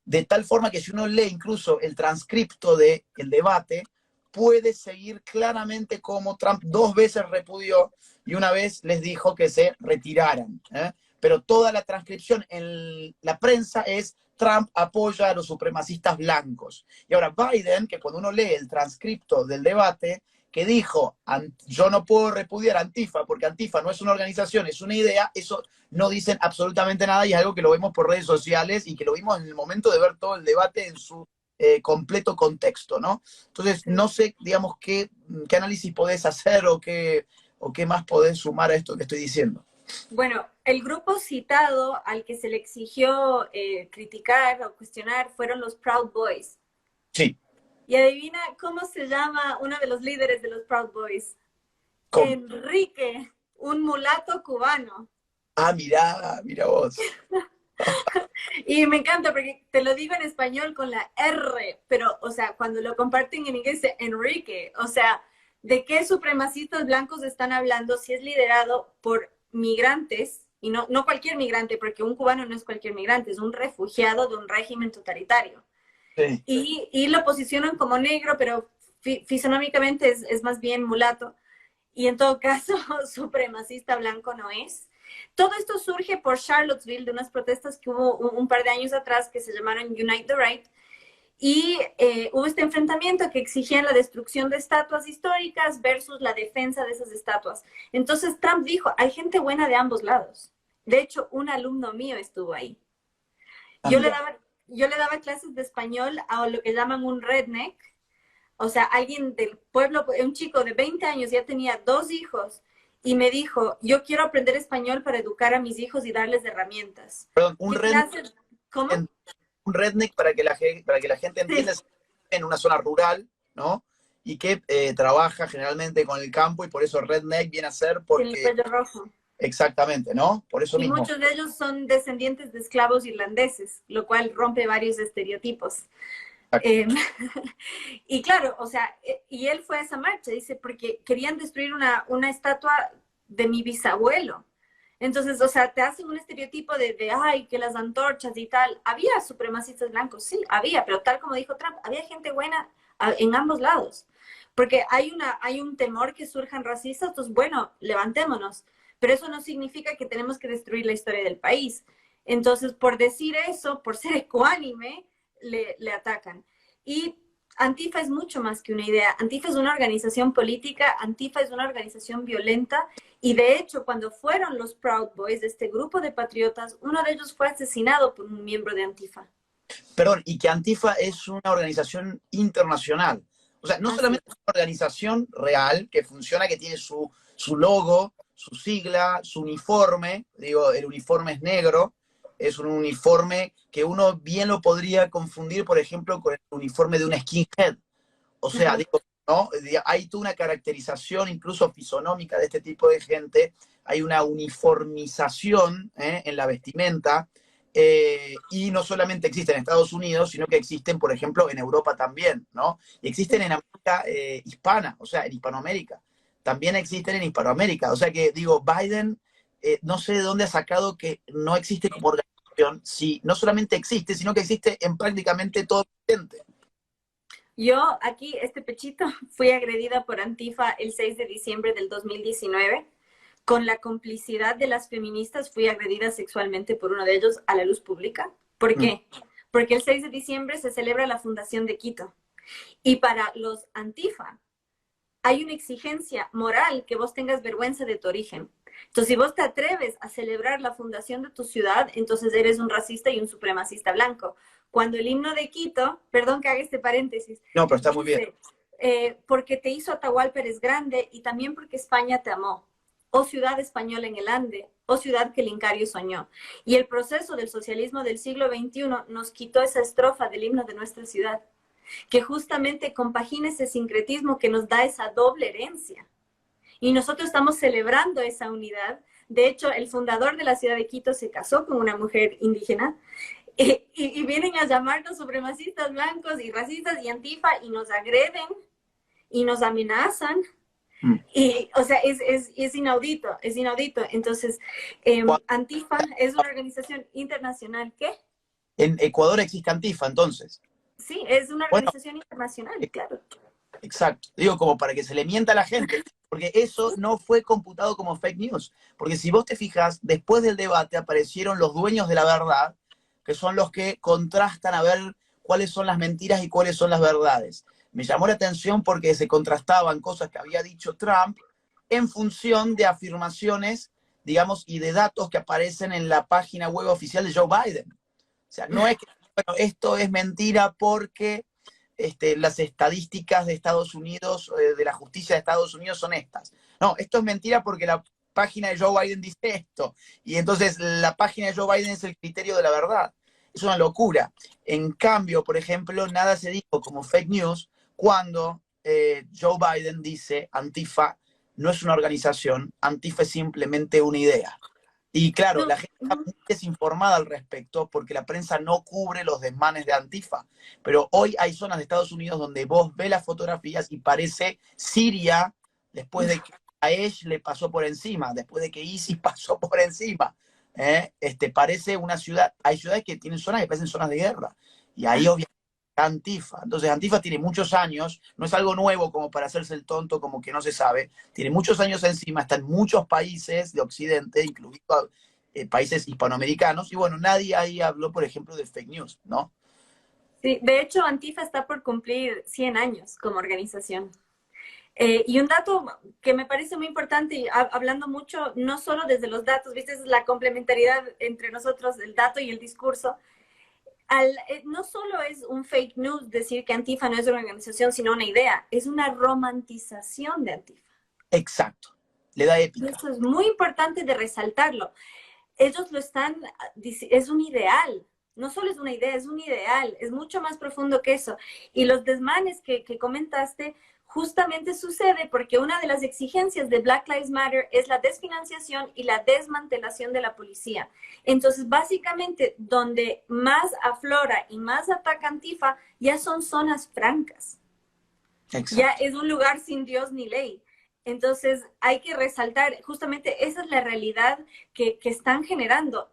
[SPEAKER 1] de tal forma que si uno lee incluso el transcripto del debate, puede seguir claramente cómo Trump 2 veces repudió y una vez les dijo que se retiraran. Pero toda la transcripción en la prensa es Trump apoya a los supremacistas blancos. Y ahora Biden, que cuando uno lee el transcripto del debate, que dijo, yo no puedo repudiar a Antifa porque Antifa no es una organización, es una idea, eso no dicen absolutamente nada y es algo que lo vemos por redes sociales y que lo vimos en el momento de ver todo el debate en su completo contexto, ¿no? Entonces, no sé, digamos, qué análisis podés hacer o qué más podés sumar a esto que estoy diciendo.
[SPEAKER 2] Bueno, el grupo citado al que se le exigió criticar o cuestionar fueron los Proud Boys.
[SPEAKER 1] Sí.
[SPEAKER 2] Y adivina cómo se llama uno de los líderes de los Proud Boys.
[SPEAKER 1] ¿Cómo?
[SPEAKER 2] Enrique, un mulato cubano.
[SPEAKER 1] Mira vos.
[SPEAKER 2] Y me encanta porque te lo digo en español con la R, pero, o sea, cuando lo comparten en inglés, Enrique, o sea, ¿de qué supremacistas blancos están hablando si es liderado por migrantes? Y no cualquier migrante, porque un cubano no es cualquier migrante, es un refugiado de un régimen totalitario. Sí. Y lo posicionan como negro, pero fisonómicamente es más bien mulato. Y en todo caso, supremacista blanco no es. Todo esto surge por Charlottesville, de unas protestas que hubo un par de años atrás que se llamaron Unite the Right, y hubo este enfrentamiento que exigían la destrucción de estatuas históricas versus la defensa de esas estatuas. Entonces Trump dijo, hay gente buena de ambos lados. De hecho, un alumno mío estuvo ahí. Yo le daba clases de español a lo que llaman un redneck, o sea, alguien del pueblo, un chico de 20 años, ya tenía 2 hijos, y me dijo, yo quiero aprender español para educar a mis hijos y darles herramientas.
[SPEAKER 1] Perdón, un redneck,
[SPEAKER 2] ¿Cómo?
[SPEAKER 1] Un redneck, para que la gente entienda, sí, en una zona rural, ¿no? Y que trabaja generalmente con el campo y por eso redneck viene a ser porque...
[SPEAKER 2] El cuello rojo.
[SPEAKER 1] Exactamente, ¿no? Por eso mismo.
[SPEAKER 2] Y muchos de ellos son descendientes de esclavos irlandeses, lo cual rompe varios estereotipos. Y claro, o sea, y él fue a esa marcha, dice, porque querían destruir una estatua de mi bisabuelo. Entonces, o sea, te hacen un estereotipo de ay, que las antorchas y tal. Había supremacistas blancos, sí, había, pero tal como dijo Trump, había gente buena en ambos lados. Porque hay un temor que surjan racistas, pues bueno, levantémonos. Pero eso no significa que tenemos que destruir la historia del país. Entonces, por decir eso, por ser ecuánime, le atacan. Y Antifa es mucho más que una idea. Antifa es una organización política, Antifa es una organización violenta, y de hecho, cuando fueron los Proud Boys, de este grupo de patriotas, uno de ellos fue asesinado por un miembro de Antifa.
[SPEAKER 1] Perdón, y que Antifa es una organización internacional. O sea, no solamente es una organización real, que funciona, que tiene su logo, su sigla, su uniforme, digo, el uniforme es negro, es un uniforme que uno bien lo podría confundir, por ejemplo, con el uniforme de una skinhead. O sea, digo, ¿no? Hay toda una caracterización, incluso fisonómica, de este tipo de gente. Hay una uniformización en la vestimenta. Y no solamente existen en Estados Unidos, sino que existen, por ejemplo, en Europa también, ¿no? Y existen en América hispana, o sea, en Hispanoamérica. También existen en Hispanoamérica. O sea que, digo, Biden... no sé de dónde ha sacado que no existe como organización, si no solamente existe, sino que existe en prácticamente todo el continente.
[SPEAKER 2] Yo aquí, este pechito, fui agredida por Antifa el 6 de diciembre del 2019. Con la complicidad de las feministas, fui agredida sexualmente por uno de ellos a la luz pública. ¿Por qué? porque el 6 de diciembre se celebra la fundación de Quito. Y para los Antifa, hay una exigencia moral que vos tengas vergüenza de tu origen. Entonces, si vos te atreves a celebrar la fundación de tu ciudad, entonces eres un racista y un supremacista blanco. Cuando el himno de Quito, perdón que haga este paréntesis,
[SPEAKER 1] No, pero está muy bien.
[SPEAKER 2] porque te hizo Atahualpa eres grande y también porque España te amó. Oh ciudad española en el Ande, oh ciudad que el Incario soñó. Y el proceso del socialismo del siglo XXI nos quitó esa estrofa del himno de nuestra ciudad, que justamente compagina ese sincretismo que nos da esa doble herencia. Y nosotros estamos celebrando esa unidad. De hecho, el fundador de la ciudad de Quito se casó con una mujer indígena y vienen a llamarnos supremacistas blancos y racistas y antifa y nos agreden y nos amenazan. Y, o sea, es inaudito, es inaudito. Entonces, Antifa es una organización internacional. ¿Qué?
[SPEAKER 1] En Ecuador existe Antifa, entonces.
[SPEAKER 2] Sí, es una organización internacional, claro.
[SPEAKER 1] Exacto. Digo, como para que se le mienta a la gente, porque eso no fue computado como fake news. Porque si vos te fijas, después del debate aparecieron los dueños de la verdad, que son los que contrastan a ver cuáles son las mentiras y cuáles son las verdades. Me llamó la atención porque se contrastaban cosas que había dicho Trump en función de afirmaciones, digamos, y de datos que aparecen en la página web oficial de Joe Biden. O sea, no es que, bueno, esto es mentira porque las estadísticas de Estados Unidos, de la justicia de Estados Unidos son estas. No, esto es mentira porque la página de Joe Biden dice esto. Y entonces la página de Joe Biden es el criterio de la verdad. Es una locura. En cambio, por ejemplo, nada se dijo como fake news cuando Joe Biden dice Antifa no es una organización, Antifa es simplemente una idea. Y claro, la gente está muy desinformada al respecto porque la prensa no cubre los desmanes de Antifa. Pero hoy hay zonas de Estados Unidos donde vos ves las fotografías y parece Siria después de que Daesh le pasó por encima, después de que ISIS pasó por encima. Parece una ciudad, hay ciudades que tienen zonas que parecen zonas de guerra. Y ahí obviamente Antifa. Entonces Antifa tiene muchos años, no es algo nuevo como para hacerse el tonto, como que no se sabe, tiene muchos años encima, está en muchos países de Occidente, incluidos países hispanoamericanos, y bueno, nadie ahí habló, por ejemplo, de fake news, ¿no?
[SPEAKER 2] Sí, de hecho, Antifa está por cumplir 100 años como organización. Y un dato que me parece muy importante, y hablando mucho, no solo desde los datos, viste, es la complementariedad entre nosotros, el dato y el discurso. No solo es un fake news decir que Antifa no es una organización, sino una idea, es una romantización de Antifa.
[SPEAKER 1] Exacto, le da épica.
[SPEAKER 2] Y eso es muy importante de resaltarlo. Ellos lo están, es un ideal, no solo es una idea, es un ideal, es mucho más profundo que eso. Y los desmanes que comentaste justamente sucede porque una de las exigencias de Black Lives Matter es la desfinanciación y la desmantelación de la policía. Entonces, básicamente, donde más aflora y más ataca Antifa, ya son zonas francas. Exacto. Ya es un lugar sin Dios ni ley. Entonces, hay que resaltar, justamente esa es la realidad que están generando.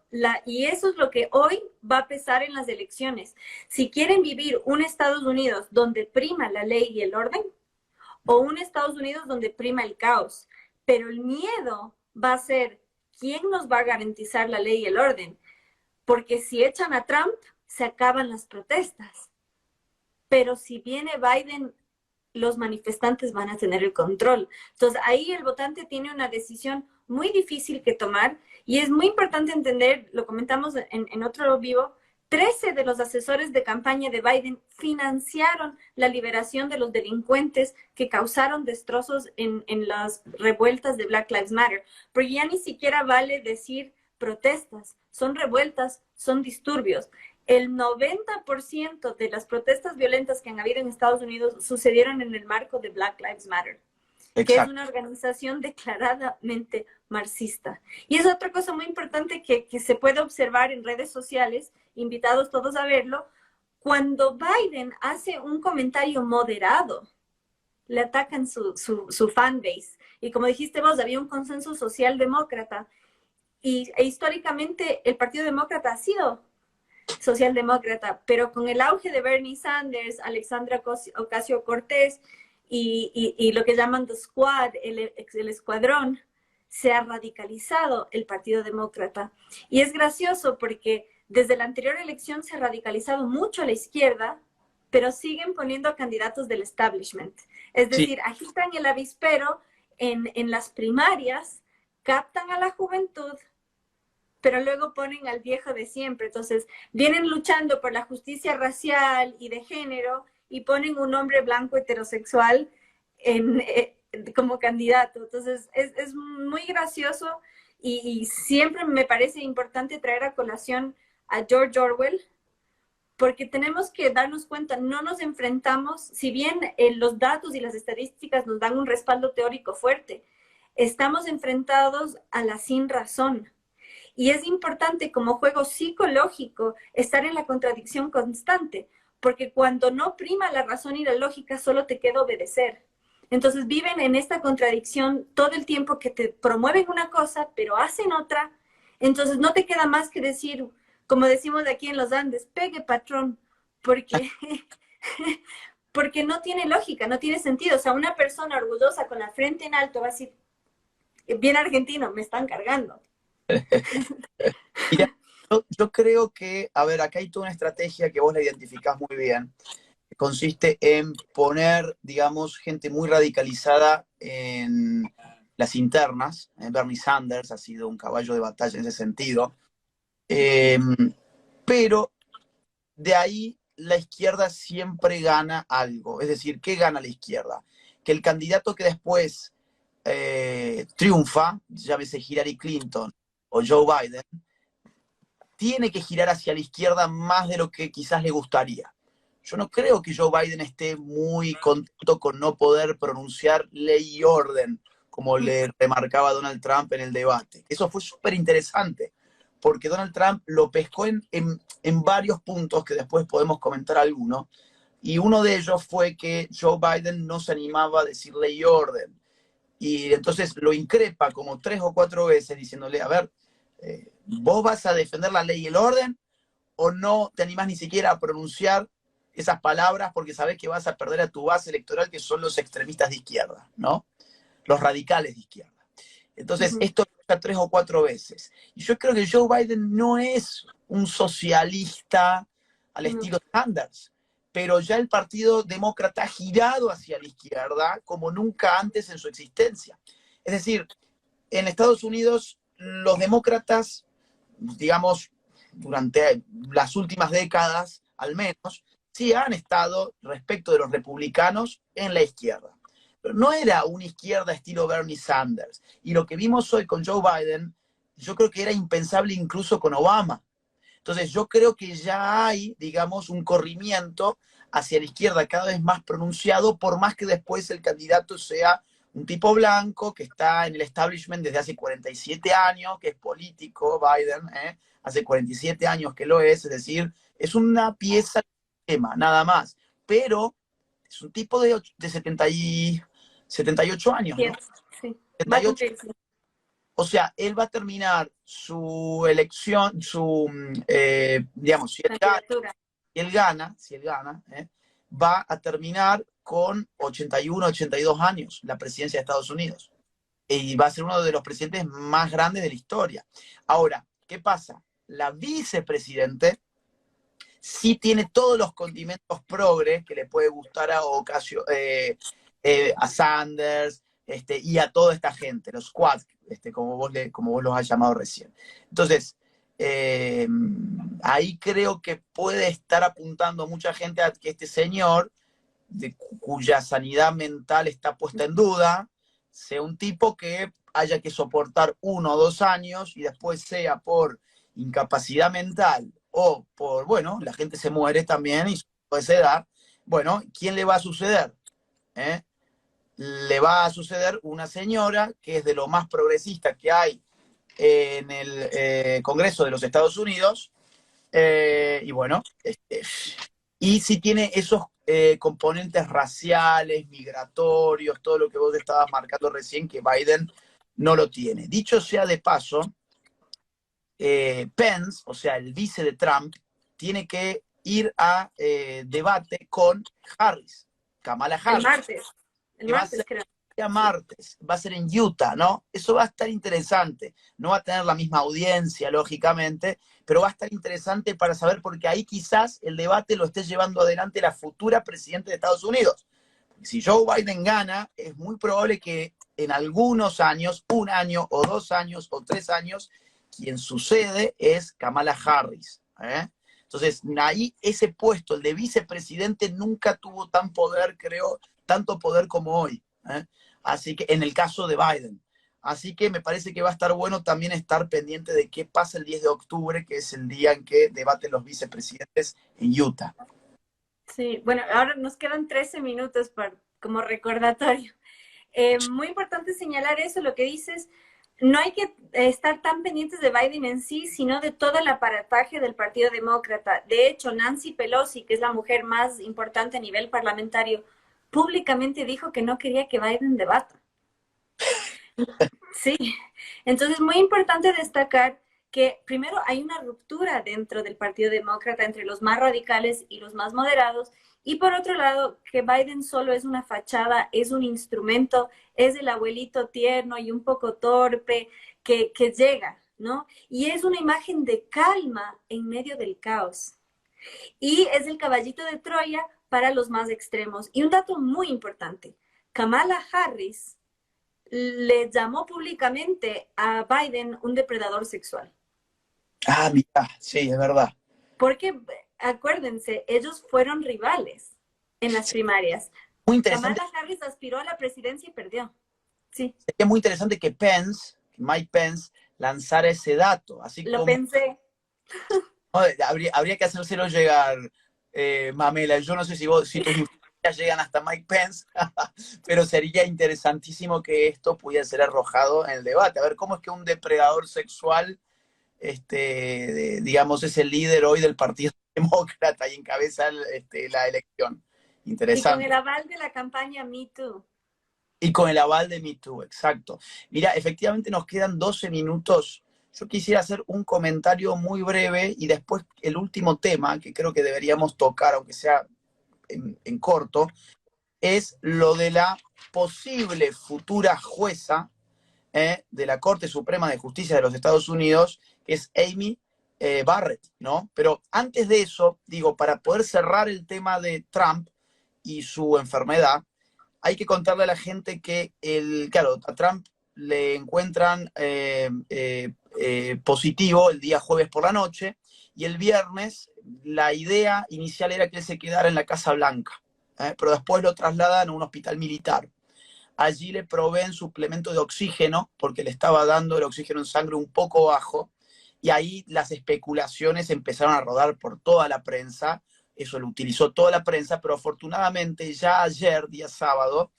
[SPEAKER 2] Y eso es lo que hoy va a pesar en las elecciones. Si quieren vivir un Estados Unidos donde prima la ley y el orden, o un Estados Unidos donde prima el caos. Pero el miedo va a ser quién nos va a garantizar la ley y el orden. Porque si echan a Trump, se acaban las protestas. Pero si viene Biden, los manifestantes van a tener el control. Entonces ahí el votante tiene una decisión muy difícil que tomar y es muy importante entender, lo comentamos en otro vivo, 13 de los asesores de campaña de Biden financiaron la liberación de los delincuentes que causaron destrozos en las revueltas de Black Lives Matter. Porque ya ni siquiera vale decir protestas, son revueltas, son disturbios. El 90% de las protestas violentas que han habido en Estados Unidos sucedieron en el marco de Black Lives Matter. Exacto. Que es una organización declaradamente marxista. Y es otra cosa muy importante que se puede observar en redes sociales, invitados todos a verlo, cuando Biden hace un comentario moderado, le atacan su fanbase. Y como dijiste vos, había un consenso socialdemócrata e históricamente el Partido Demócrata ha sido socialdemócrata, pero con el auge de Bernie Sanders, Alexandra Ocasio-Cortez, y lo que llaman the squad, el escuadrón, se ha radicalizado el Partido Demócrata. Y es gracioso porque desde la anterior elección se ha radicalizado mucho a la izquierda, pero siguen poniendo candidatos del establishment. Es decir, agitan el avispero en las primarias, captan a la juventud, pero luego ponen al viejo de siempre. Entonces, vienen luchando por la justicia racial y de género y ponen un hombre blanco heterosexual como candidato. Entonces, es muy gracioso y siempre me parece importante traer a colación a George Orwell, porque tenemos que darnos cuenta, no nos enfrentamos, si bien los datos y las estadísticas nos dan un respaldo teórico fuerte, estamos enfrentados a la sin razón. Y es importante como juego psicológico estar en la contradicción constante, porque cuando no prima la razón y la lógica, solo te queda obedecer. Entonces viven en esta contradicción todo el tiempo, que te promueven una cosa, pero hacen otra. Entonces no te queda más que decir, como decimos aquí en los Andes, pegue patrón, porque, porque no tiene lógica, no tiene sentido. O sea, una persona orgullosa con la frente en alto va a decir, bien argentino, me están cargando.
[SPEAKER 1] Mira, yo creo que, a ver, acá hay toda una estrategia que vos la identificás muy bien, que consiste en poner, digamos, gente muy radicalizada en las internas. Bernie Sanders ha sido un caballo de batalla en ese sentido. Pero de ahí la izquierda siempre gana algo. Es decir, ¿qué gana la izquierda? Que el candidato que después triunfa, llámese Hillary Clinton o Joe Biden, tiene que girar hacia la izquierda más de lo que quizás le gustaría. Yo no creo que Joe Biden esté muy contento con no poder pronunciar ley y orden, como le remarcaba Donald Trump en el debate. Eso fue súper interesante, porque Donald Trump lo pescó en varios puntos que después podemos comentar algunos, y uno de ellos fue que Joe Biden no se animaba a decir ley y orden. Y entonces lo increpa como 3 o 4 veces diciéndole, a ver, ¿vos vas a defender la ley y el orden o no te animás ni siquiera a pronunciar esas palabras porque sabés que vas a perder a tu base electoral, que son los extremistas de izquierda, ¿no? Los radicales de izquierda. Entonces, esto lo pasa 3 o 4 veces. Y yo creo que Joe Biden no es un socialista al estilo Sanders, pero ya el Partido Demócrata ha girado hacia la izquierda como nunca antes en su existencia. Es decir, en Estados Unidos, los demócratas, digamos, durante las últimas décadas, al menos, sí han estado, respecto de los republicanos, en la izquierda. Pero no era una izquierda estilo Bernie Sanders. Y lo que vimos hoy con Joe Biden, yo creo que era impensable incluso con Obama. Entonces yo creo que ya hay, digamos, un corrimiento hacia la izquierda cada vez más pronunciado, por más que después el candidato sea un tipo blanco que está en el establishment desde hace 47 años, que es político, Biden, hace 47 años que lo es decir, es una pieza del sistema, nada más. Pero es un tipo de 78 años, ¿no?
[SPEAKER 2] Sí.
[SPEAKER 1] 78. O sea, él va a terminar su elección, digamos, si él gana, va a terminar con 81, 82 años la presidencia de Estados Unidos. Y va a ser uno de los presidentes más grandes de la historia. Ahora, ¿qué pasa? La vicepresidente sí tiene todos los condimentos progres que le puede gustar a Sanders, y a toda esta gente, los squad, como vos los has llamado recién. Entonces, ahí creo que puede estar apuntando mucha gente a que este señor, cuya sanidad mental está puesta en duda, sea un tipo que haya que soportar 1 o 2 años y después, sea por incapacidad mental o por, bueno, la gente se muere también y puede ser, bueno, ¿quién le va a suceder? Le va a suceder una señora que es de lo más progresista que hay en el Congreso de los Estados Unidos, y bueno, y si tiene esos componentes raciales, migratorios, todo lo que vos estabas marcando recién, que Biden no lo tiene. Dicho sea de paso, Pence, o sea, el vice de Trump, tiene que ir a debate con Harris, Kamala Harris.
[SPEAKER 2] El martes creo.
[SPEAKER 1] día martes, va a ser en Utah, ¿no? Eso va a estar interesante. No va a tener la misma audiencia, lógicamente, pero va a estar interesante para saber, porque ahí quizás el debate lo esté llevando adelante la futura presidenta de Estados Unidos. Si Joe Biden gana, es muy probable que en algunos años, 1 año o 2 años o 3 años, quien sucede es Kamala Harris. Entonces, ahí ese puesto, el de vicepresidente, nunca tuvo tanto poder como hoy. Así que, en el caso de Biden. Así que me parece que va a estar bueno también estar pendiente de qué pasa el 10 de octubre, que es el día en que debaten los vicepresidentes en Utah.
[SPEAKER 2] Sí, bueno, ahora nos quedan 13 minutos como recordatorio. Muy importante señalar eso, lo que dices. No hay que estar tan pendientes de Biden en sí, sino de todo el aparataje del Partido Demócrata. De hecho, Nancy Pelosi, que es la mujer más importante a nivel parlamentario, públicamente dijo que no quería que Biden debata. Sí, entonces es muy importante destacar que primero hay una ruptura dentro del Partido Demócrata entre los más radicales y los más moderados, y por otro lado, que Biden solo es una fachada, es un instrumento, es el abuelito tierno y un poco torpe que llega, ¿no? Y es una imagen de calma en medio del caos. Y es el caballito de Troya para los más extremos. Y un dato muy importante, Kamala Harris le llamó públicamente a Biden un depredador sexual.
[SPEAKER 1] Ah, mira, sí, es verdad.
[SPEAKER 2] Porque, acuérdense, ellos fueron rivales en las primarias.
[SPEAKER 1] Muy interesante.
[SPEAKER 2] Kamala Harris aspiró a la presidencia y perdió. Sí.
[SPEAKER 1] Sería muy interesante que Mike Pence, lanzara ese dato. Así
[SPEAKER 2] Lo
[SPEAKER 1] como,
[SPEAKER 2] pensé.
[SPEAKER 1] ¿no? Habría que hacérselo llegar, Mamela. Yo no sé si tus influencias llegan hasta Mike Pence, pero sería interesantísimo que esto pudiera ser arrojado en el debate. A ver, ¿cómo es que un depredador sexual, digamos, es el líder hoy del Partido Demócrata y encabeza la elección? Interesante.
[SPEAKER 2] Y con el aval de la campaña Me Too.
[SPEAKER 1] Y con el aval de Me Too, exacto. Mira, efectivamente nos quedan 12 minutos. Yo quisiera hacer un comentario muy breve y después el último tema que creo que deberíamos tocar, aunque sea en corto, es lo de la posible futura jueza de la Corte Suprema de Justicia de los Estados Unidos, que es Amy Barrett, ¿no? Pero antes de eso, digo, para poder cerrar el tema de Trump y su enfermedad, hay que contarle a la gente que, claro, a Trump le encuentran positivo el día jueves por la noche, y el viernes la idea inicial era que él se quedara en la Casa Blanca, pero después lo trasladan a un hospital militar. Allí le proveen suplemento de oxígeno, porque le estaba dando el oxígeno en sangre un poco bajo, y ahí las especulaciones empezaron a rodar por toda la prensa. Eso lo utilizó toda la prensa, pero afortunadamente ya ayer, día sábado,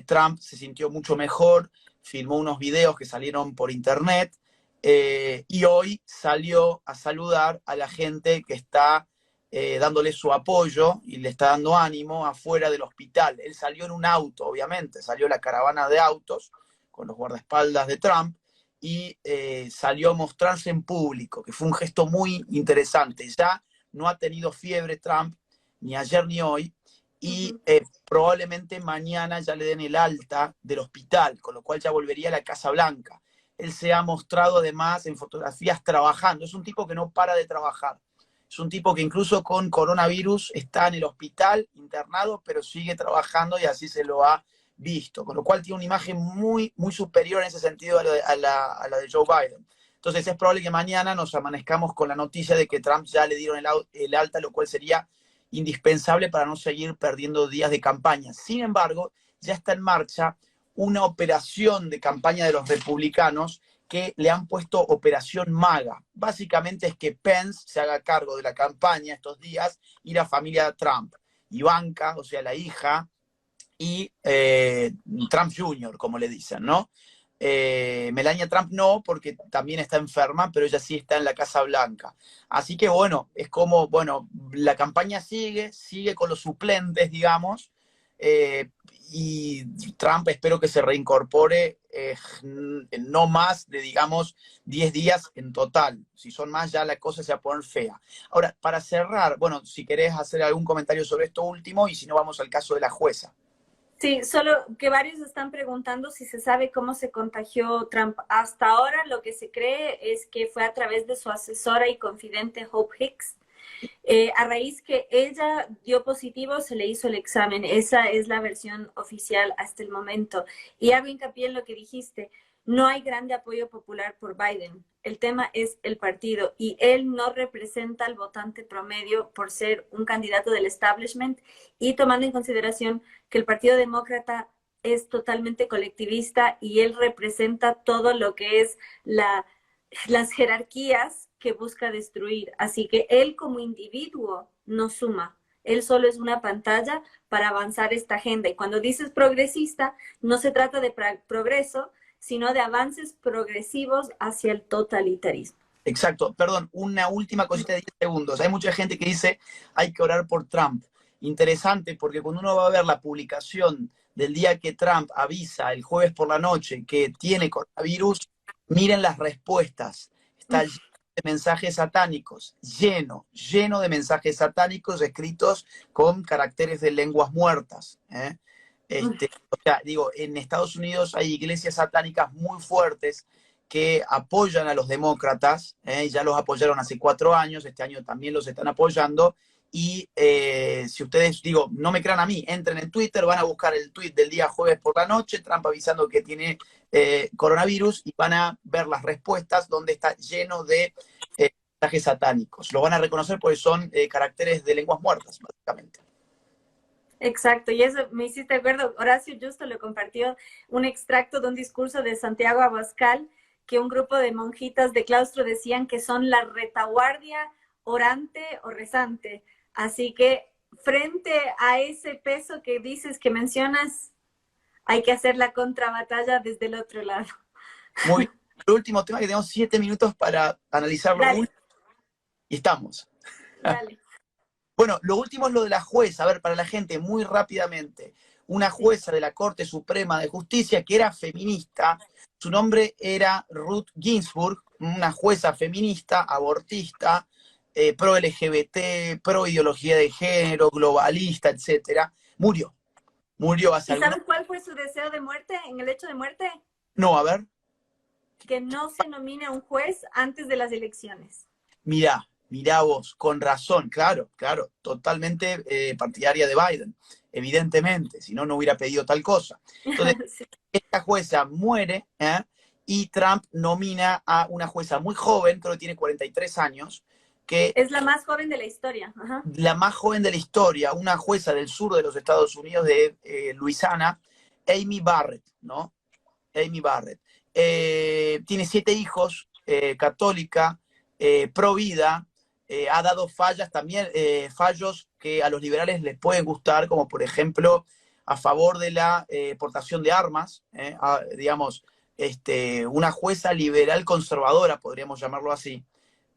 [SPEAKER 1] Trump se sintió mucho mejor, filmó unos videos que salieron por internet, y hoy salió a saludar a la gente que está dándole su apoyo y le está dando ánimo afuera del hospital. Él salió en un auto, obviamente, salió la caravana de autos con los guardaespaldas de Trump, y salió a mostrarse en público, que fue un gesto muy interesante. Ya no ha tenido fiebre Trump, ni ayer ni hoy, y probablemente mañana ya le den el alta del hospital, con lo cual ya volvería a la Casa Blanca. Él se ha mostrado además en fotografías trabajando. Es un tipo que no para de trabajar. Es un tipo que incluso con coronavirus está en el hospital internado, pero sigue trabajando, y así se lo ha visto. Con lo cual tiene una imagen muy, muy superior en ese sentido a la de Joe Biden. Entonces es probable que mañana nos amanezcamos con la noticia de que Trump ya le dieron el alta, lo cual sería indispensable para no seguir perdiendo días de campaña. Sin embargo, ya está en marcha una operación de campaña de los republicanos que le han puesto Operación MAGA. Básicamente es que Pence se haga cargo de la campaña estos días, y la familia Trump, Ivanka, o sea, la hija, y Trump Jr., como le dicen, ¿no? Melania Trump no, porque también está enferma, pero ella sí está en la Casa Blanca. Así que bueno, es como, bueno, la campaña sigue con los suplentes, digamos, y Trump espero que se reincorpore en no más de, digamos, 10 días en total. Si son más, ya la cosa se va a poner fea. Ahora, para cerrar, bueno, si querés hacer algún comentario sobre esto último, y si no, vamos al caso de la jueza.
[SPEAKER 2] Sí, solo que varios están preguntando si se sabe cómo se contagió Trump. Hasta ahora lo que se cree es que fue a través de su asesora y confidente Hope Hicks. A raíz que ella dio positivo, se le hizo el examen. Esa es la versión oficial hasta el momento. Y hago hincapié en lo que dijiste. No hay grande apoyo popular por Biden. El tema es el partido y él no representa al votante promedio por ser un candidato del establishment y tomando en consideración que el Partido Demócrata es totalmente colectivista y él representa todo lo que es las jerarquías que busca destruir. Así que él como individuo no suma. Él solo es una pantalla para avanzar esta agenda. Y cuando dices progresista, no se trata de progreso, sino de avances progresivos hacia el totalitarismo.
[SPEAKER 1] Exacto, perdón, una última cosita de 10 segundos. Hay mucha gente que dice hay que orar por Trump. Interesante, porque cuando uno va a ver la publicación del día que Trump avisa el jueves por la noche que tiene coronavirus, miren las respuestas. Está lleno de mensajes satánicos, lleno de mensajes satánicos escritos con caracteres de lenguas muertas. O sea, digo, en Estados Unidos hay iglesias satánicas muy fuertes que apoyan a los demócratas, ya los apoyaron hace 4 años, este año también los están apoyando, y si ustedes, digo, no me crean a mí, entren en Twitter, van a buscar el tweet del día jueves por la noche, Trump avisando que tiene coronavirus, y van a ver las respuestas donde está lleno de mensajes satánicos. Lo van a reconocer porque son caracteres de lenguas muertas, básicamente.
[SPEAKER 2] Exacto, y eso me hiciste acuerdo. Horacio Justo le compartió un extracto de un discurso de Santiago Abascal, que un grupo de monjitas de claustro decían que son la retaguardia orante o rezante. Así que frente a ese peso que dices, que mencionas, hay que hacer la contrabatalla desde el otro lado.
[SPEAKER 1] Muy bien. El último tema, que tenemos 7 minutos para analizarlo.
[SPEAKER 2] Dale.
[SPEAKER 1] Y estamos.
[SPEAKER 2] Dale.
[SPEAKER 1] Bueno, lo último es lo de la jueza. A ver, para la gente, muy rápidamente. Una jueza de la Corte Suprema de Justicia que era feminista. Su nombre era Ruth Ginsburg, una jueza feminista, abortista, pro LGBT, pro ideología de género, globalista, etcétera. Murió hace
[SPEAKER 2] ¿Y
[SPEAKER 1] algunos...
[SPEAKER 2] sabes cuál fue su deseo de muerte, en el hecho de muerte?
[SPEAKER 1] No, a ver,
[SPEAKER 2] Que no se nomine a un juez antes de las elecciones.
[SPEAKER 1] mirá vos, con razón, claro, totalmente partidaria de Biden, evidentemente, si no, no hubiera pedido tal cosa. Entonces,
[SPEAKER 2] Sí.
[SPEAKER 1] esta jueza muere, y Trump nomina a una jueza muy joven, creo que tiene 43 años, que
[SPEAKER 2] Es la más joven de la historia. Ajá.
[SPEAKER 1] la más joven de la historia, una jueza del sur de los Estados Unidos, de Luisiana, Amy Barrett, ¿no? Amy Barrett. Tiene 7 hijos, católica, pro vida, ha dado fallas también, fallos que a los liberales les pueden gustar, como por ejemplo a favor de la portación de armas, digamos, una jueza liberal conservadora, podríamos llamarlo así,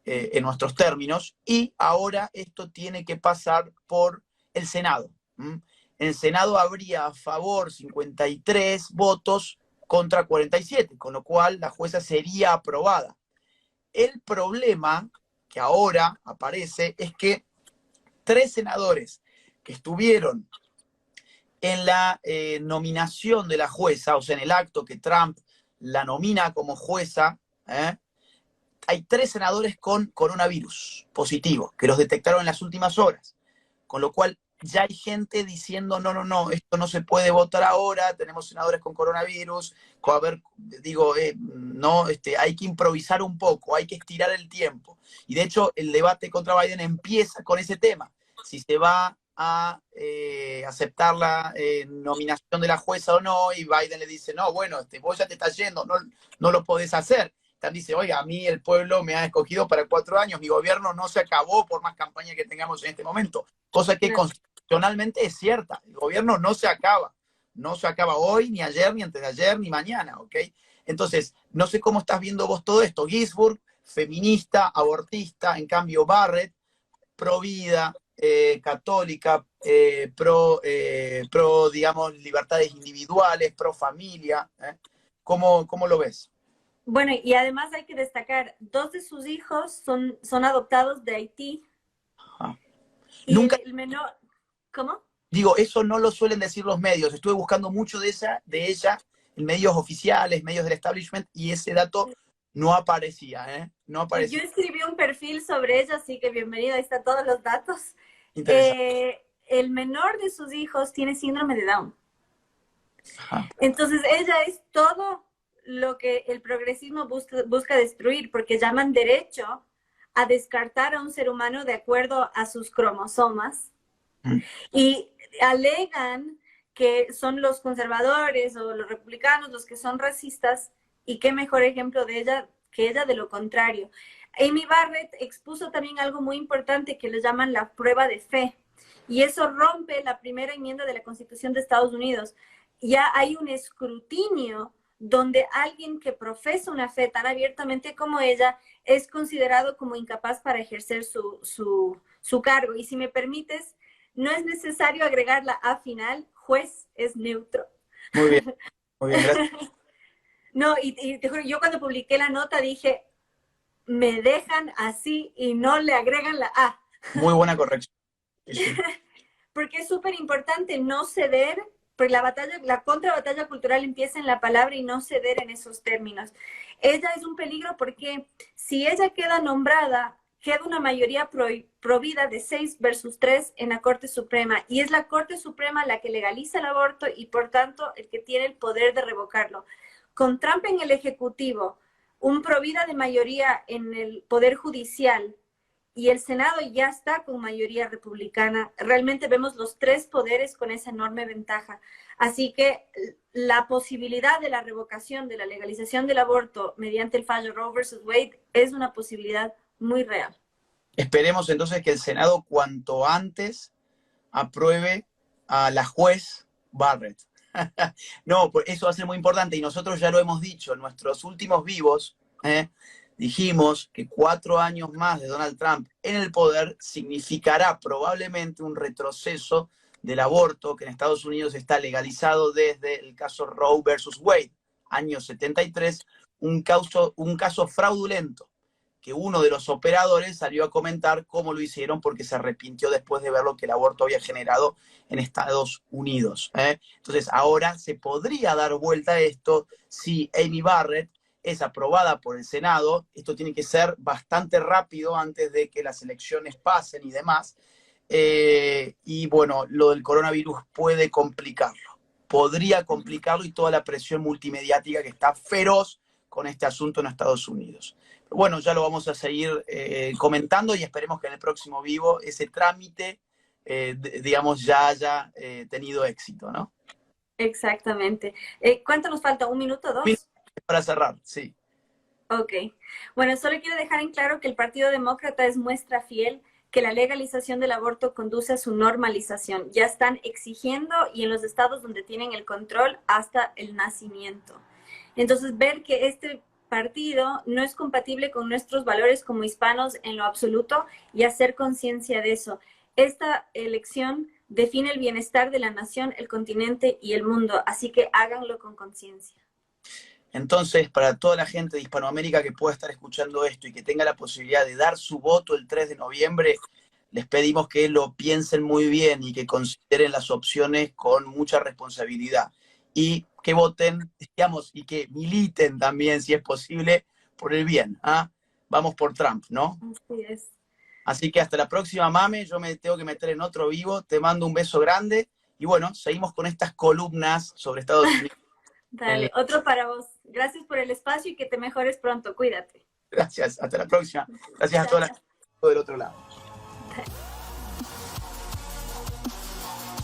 [SPEAKER 1] en nuestros términos, y ahora esto tiene que pasar por el Senado. En el Senado habría a favor 53 votos contra 47, con lo cual la jueza sería aprobada. El problema que ahora aparece es que 3 senadores que estuvieron en la nominación de la jueza, o sea, en el acto que Trump la nomina como jueza, hay 3 senadores con coronavirus positivo, que los detectaron en las últimas horas, con lo cual ya hay gente diciendo, no, esto no se puede votar ahora, tenemos senadores con coronavirus, a ver, digo, no, hay que improvisar un poco, hay que estirar el tiempo. Y de hecho, el debate contra Biden empieza con ese tema, si se va a aceptar la nominación de la jueza o no, y Biden le dice, no, bueno, vos ya te estás yendo, no lo podés hacer. Dice, oiga, a mí el pueblo me ha escogido para 4 años, mi gobierno no se acabó por más campaña que tengamos en este momento, cosa que constitucionalmente es cierta, el gobierno no se acaba hoy, ni ayer, ni antes de ayer, ni mañana, ¿ok? Entonces, no sé cómo estás viendo vos todo esto. Ginsburg, feminista, abortista, en cambio Barrett, pro vida, católica, pro, digamos, libertades individuales, pro familia, ¿Cómo lo ves?
[SPEAKER 2] Bueno, y además hay que destacar, 2 de sus hijos son adoptados de Haití.
[SPEAKER 1] Ah.
[SPEAKER 2] Y
[SPEAKER 1] Nunca,
[SPEAKER 2] el menor, ¿cómo?
[SPEAKER 1] Digo, eso no lo suelen decir los medios. Estuve buscando mucho de ella en medios oficiales, medios del establishment, y ese dato no aparecía, ¿eh? No aparecía.
[SPEAKER 2] Yo escribí un perfil sobre ella, así que bienvenida, ahí están todos los datos.
[SPEAKER 1] Interesante.
[SPEAKER 2] El menor de sus hijos tiene síndrome de Down.
[SPEAKER 1] Ajá.
[SPEAKER 2] Entonces ella es todo lo que el progresismo busca destruir, porque llaman derecho a descartar a un ser humano de acuerdo a sus cromosomas y alegan que son los conservadores o los republicanos los que son racistas, y qué mejor ejemplo de ella que ella de lo contrario. Amy Barrett expuso también algo muy importante que le llaman la prueba de fe, y eso rompe la primera enmienda de la Constitución de Estados Unidos. Ya hay un escrutinio donde alguien que profesa una fe tan abiertamente como ella es considerado como incapaz para ejercer su cargo. Y si me permites, no es necesario agregar la A final, juez es neutro.
[SPEAKER 1] Muy bien, gracias.
[SPEAKER 2] No, y te juro, yo cuando publiqué la nota dije, me dejan así y no le agregan la A.
[SPEAKER 1] Muy buena corrección. Sí.
[SPEAKER 2] Porque es súper importante no ceder, porque la contrabatalla cultural empieza en la palabra y no ceder en esos términos. Ella es un peligro porque si ella queda nombrada, queda una mayoría provida de 6-3 en la Corte Suprema, y es la Corte Suprema la que legaliza el aborto y por tanto el que tiene el poder de revocarlo. Con Trump en el Ejecutivo, un provida de mayoría en el Poder Judicial, y el Senado ya está con mayoría republicana, realmente vemos los tres poderes con esa enorme ventaja. Así que la posibilidad de la revocación, de la legalización del aborto mediante el fallo Roe versus Wade es una posibilidad muy real.
[SPEAKER 1] Esperemos entonces que el Senado cuanto antes apruebe a la juez Barrett. No, eso va a ser muy importante, y nosotros ya lo hemos dicho en nuestros últimos vivos, dijimos que 4 años más de Donald Trump en el poder significará probablemente un retroceso del aborto, que en Estados Unidos está legalizado desde el caso Roe versus Wade, año 73, un caso fraudulento, que uno de los operadores salió a comentar cómo lo hicieron porque se arrepintió después de ver lo que el aborto había generado en Estados Unidos. Entonces ahora se podría dar vuelta a esto si Amy Barrett es aprobada por el Senado. Esto tiene que ser bastante rápido antes de que las elecciones pasen y demás. Y bueno, lo del coronavirus puede complicarlo. Podría complicarlo, y toda la presión multimediática que está feroz con este asunto en Estados Unidos. Pero bueno, ya lo vamos a seguir comentando, y esperemos que en el próximo vivo ese trámite, digamos, ya haya tenido éxito, ¿no?
[SPEAKER 2] Exactamente. ¿Cuánto nos falta? ¿1 minuto, 2?
[SPEAKER 1] Para cerrar, sí.
[SPEAKER 2] Ok. Bueno, solo quiero dejar en claro que el Partido Demócrata es muestra fiel que la legalización del aborto conduce a su normalización. Ya están exigiendo, y en los estados donde tienen el control, hasta el nacimiento. Entonces, ver que este partido no es compatible con nuestros valores como hispanos en lo absoluto, y hacer conciencia de eso. Esta elección define el bienestar de la nación, el continente y el mundo, así que háganlo con conciencia.
[SPEAKER 1] Entonces, para toda la gente de Hispanoamérica que pueda estar escuchando esto y que tenga la posibilidad de dar su voto el 3 de noviembre, les pedimos que lo piensen muy bien y que consideren las opciones con mucha responsabilidad. Y que voten, digamos, y que militen también, si es posible, por el bien. Vamos por Trump, ¿no?
[SPEAKER 2] Así es.
[SPEAKER 1] Así que hasta la próxima, Mame. Yo me tengo que meter en otro vivo. Te mando un beso grande. Y bueno, seguimos con estas columnas sobre Estados Unidos.
[SPEAKER 2] Dale, otro para vos. Gracias por el espacio y que te mejores pronto. Cuídate.
[SPEAKER 1] Gracias, hasta la próxima. Gracias a todas las gente del otro lado.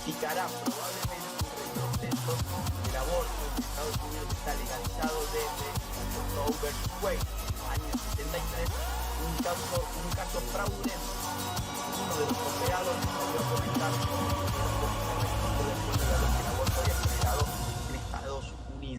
[SPEAKER 1] Significará probablemente un retroceso del aborto en Estados Unidos, que está legalizado desde Roe versus Wade, año 73, un caso fraudulento. Uno de los operadores salió a comentar